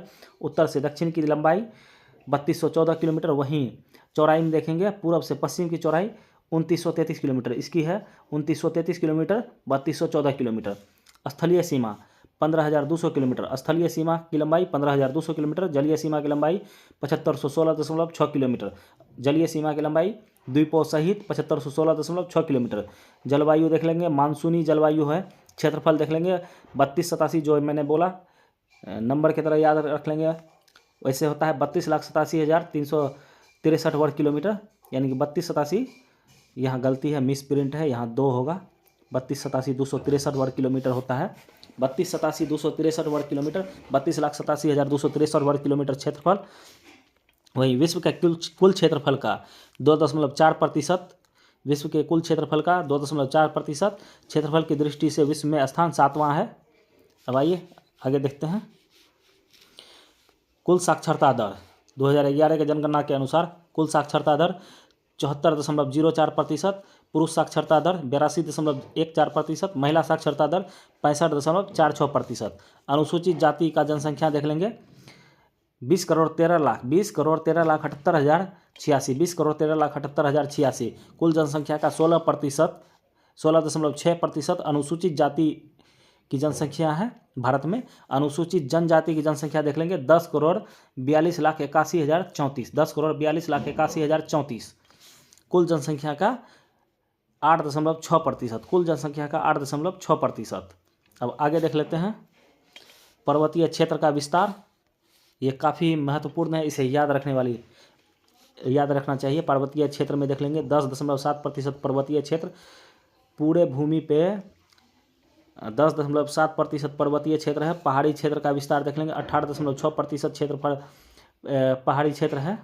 3214 किलोमीटर। वहीं चौड़ाई में देखेंगे पूर्व से पश्चिम की चौड़ाई 2933 किलोमीटर इसकी है। 2933 किलोमीटर 3214 किलोमीटर। स्थलीय सीमा 15,200 किलोमीटर। स्थलीय सीमा की लंबाई 15,200 किलोमीटर। जलीय सीमा की लंबाई 7516.6 किलोमीटर। जलीय सीमा की लंबाई द्वीपों सहित 7516.6 किलोमीटर। जलवायु देख लेंगे, मानसूनी जलवायु है। क्षेत्रफल देख लेंगे 3287, जो मैंने बोला नंबर की तरह याद रख लेंगे। वैसे होता है 32,87,363 वर्ग किलोमीटर, यानी कि 3287, यहाँ गलती है, मिस प्रिंट है, यहाँ 2 होगा। 32,87,263 वर्ग किलोमीटर होता है। 32,87,263 वर्ग किलोमीटर, 32,87,263 वर्ग किलोमीटर क्षेत्रफल। वहीं विश्व के कुल क्षेत्रफल का 2.4%। विश्व के कुल क्षेत्रफल का 2.4% क्षेत्रफल की दृष्टि से विश्व में स्थान 7वां है। अब आइए आगे देखते हैं। कुल साक्षरता दर 2011 के जनगणना के अनुसार कुल साक्षरता दर 74.04%। पुरुष साक्षरता दर 82.14%। महिला साक्षरता दर 65.46%। अनुसूचित जाति का जनसंख्या देख लेंगे 20,13,78,086। कुल जनसंख्या का 16.6% अनुसूचित जाति की जनसंख्या है भारत में। अनुसूचित जनजाति की जनसंख्या देख लेंगे 10,42,81,034। 10,42,81,034। कुल जनसंख्या का 8.6%। कुल जनसंख्या का 8.6%। अब आगे देख लेते हैं पर्वतीय क्षेत्र का विस्तार। ये काफ़ी महत्वपूर्ण है, इसे याद रखना चाहिए। पर्वतीय क्षेत्र में देख लेंगे 10.7% पर्वतीय क्षेत्र। पूरे भूमि पे 10.7% पर्वतीय क्षेत्र है। पहाड़ी क्षेत्र का विस्तार देख लेंगे 18.6% क्षेत्रफल पहाड़ी क्षेत्र है।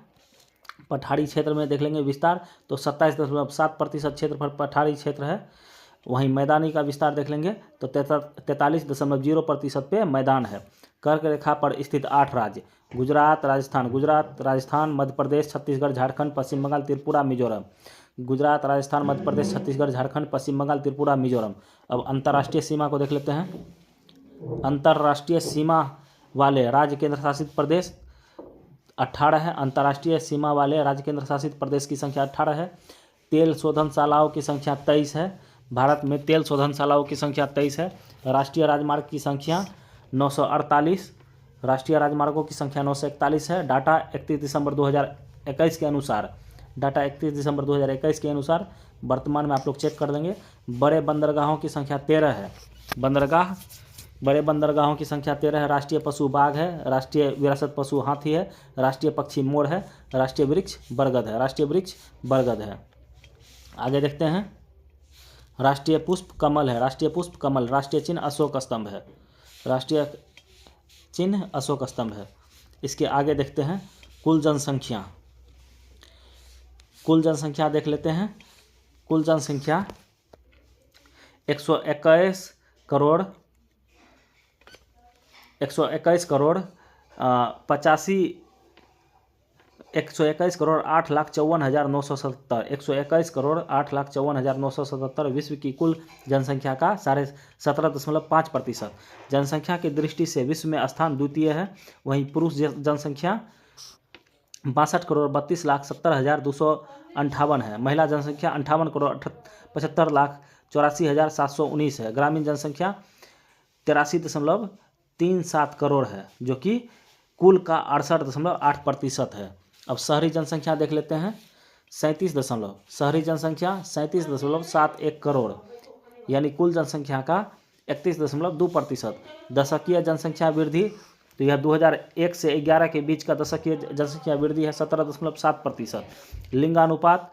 पठारी क्षेत्र में देख लेंगे विस्तार तो 27.7% क्षेत्रफल पठारी क्षेत्र है। वहीं मैदानी का विस्तार देख लेंगे तो 43.0% पे मैदान है। कर्क रेखा पर स्थित 8 राज्य गुजरात राजस्थान मध्य प्रदेश छत्तीसगढ़ झारखंड पश्चिम बंगाल त्रिपुरा मिजोरम। गुजरात राजस्थान मध्य प्रदेश छत्तीसगढ़ झारखंड पश्चिम बंगाल त्रिपुरा मिजोरम। अब अंतर्राष्ट्रीय सीमा को देख लेते हैं। अंतर्राष्ट्रीय सीमा वाले राज्य केंद्र शासित प्रदेश 18 है। अंतर्राष्ट्रीय सीमा वाले राज्य केंद्र शासित प्रदेश की संख्या 18 है। तेल शोधनशालाओं की संख्या 23 है। भारत में तेल शोधनशालाओं की संख्या 23 है। राष्ट्रीय राजमार्ग की संख्या 948। राष्ट्रीय राजमार्गों की संख्या 941 है। डाटा 31 दिसंबर 2021 के अनुसार वर्तमान में आप लोग चेक कर लेंगे। बड़े बंदरगाहों की संख्या 13 है। बड़े बंदरगाहों की संख्या 13 है। राष्ट्रीय पशु बाघ है। राष्ट्रीय विरासत पशु हाथी है। राष्ट्रीय पक्षी मोर है। राष्ट्रीय वृक्ष बरगद है। आगे देखते हैं। राष्ट्रीय पुष्प कमल है। राष्ट्रीय चिन्ह अशोक स्तंभ है। इसके आगे देखते हैं कुल जनसंख्या देख लेते हैं। कुल जनसंख्या 121 करोड़ 8,54,977। 121 करोड़ 8,54,977 विश्व की कुल जनसंख्या का 17.5%। जनसंख्या की दृष्टि से विश्व में स्थान द्वितीय है। वहीं पुरुष जनसंख्या 62 करोड़ 32,70,258 है। महिला जनसंख्या 58 करोड़ 75,84,719 है। ग्रामीण जनसंख्या 83.37 करोड़ है, जो कि कुल का 68.8% है। अब शहरी जनसंख्या देख लेते हैं। 37 शहरी जनसंख्या 37.71 करोड़, यानी कुल जनसंख्या का 31.2%। दशकीय जनसंख्या वृद्धि, तो यह 2001 से 11 के बीच का दशकीय जनसंख्या वृद्धि है 17.7%। लिंगानुपात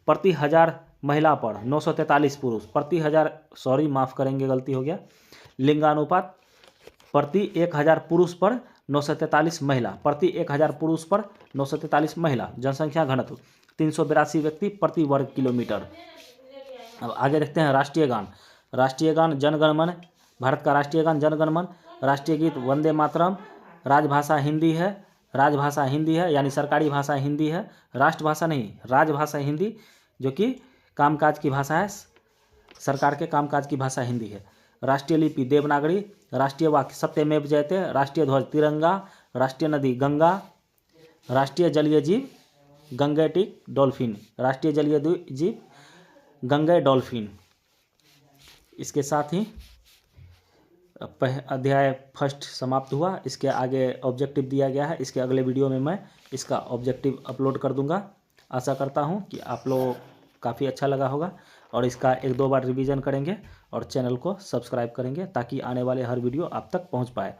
प्रति हजार महिला पर 943 पुरुष, प्रति हजार, सॉरी माफ़ करेंगे गलती हो गया, लिंगानुपात प्रति 1000 पुरुष पर 943 महिला, प्रति 1000 पुरुष पर 943 महिला। जनसंख्या घनत्व 382 व्यक्ति प्रति वर्ग किलोमीटर। अब आगे देखते हैं राष्ट्रीय गान। राष्ट्रीय गान जनगण मन, भारत का राष्ट्रीय गान जनगण मन। राष्ट्रीय गीत वंदे मातरम। राजभाषा हिंदी है, राजभाषा हिंदी है, यानी सरकारी भाषा हिंदी है, राष्ट्रभाषा नहीं, राजभाषा हिंदी, जो कि कामकाज की भाषा है, सरकार के कामकाज की भाषा हिंदी है। राष्ट्रीय लिपि देवनागरी। राष्ट्रीय वाक्य सत्यमेव जयते। राष्ट्रीय ध्वज तिरंगा। राष्ट्रीय नदी गंगा। राष्ट्रीय जलीय जीव गंगेटिक डॉल्फिन। राष्ट्रीय जलीय जीव गंगे डॉल्फिन। इसके साथ ही अध्याय फर्स्ट समाप्त हुआ। इसके आगे ऑब्जेक्टिव दिया गया है, इसके अगले वीडियो में मैं इसका ऑब्जेक्टिव अपलोड कर दूंगा। आशा करता हूं कि आप लोग काफ़ी अच्छा लगा होगा और इसका 1-2 बार रिवीजन करेंगे और चैनल को सब्सक्राइब करेंगे ताकि आने वाले हर वीडियो आप तक पहुंच पाए।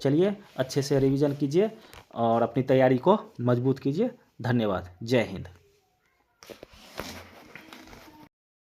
चलिए अच्छे से रिवीजन कीजिए और अपनी तैयारी को मजबूत कीजिए। धन्यवाद। जय हिंद।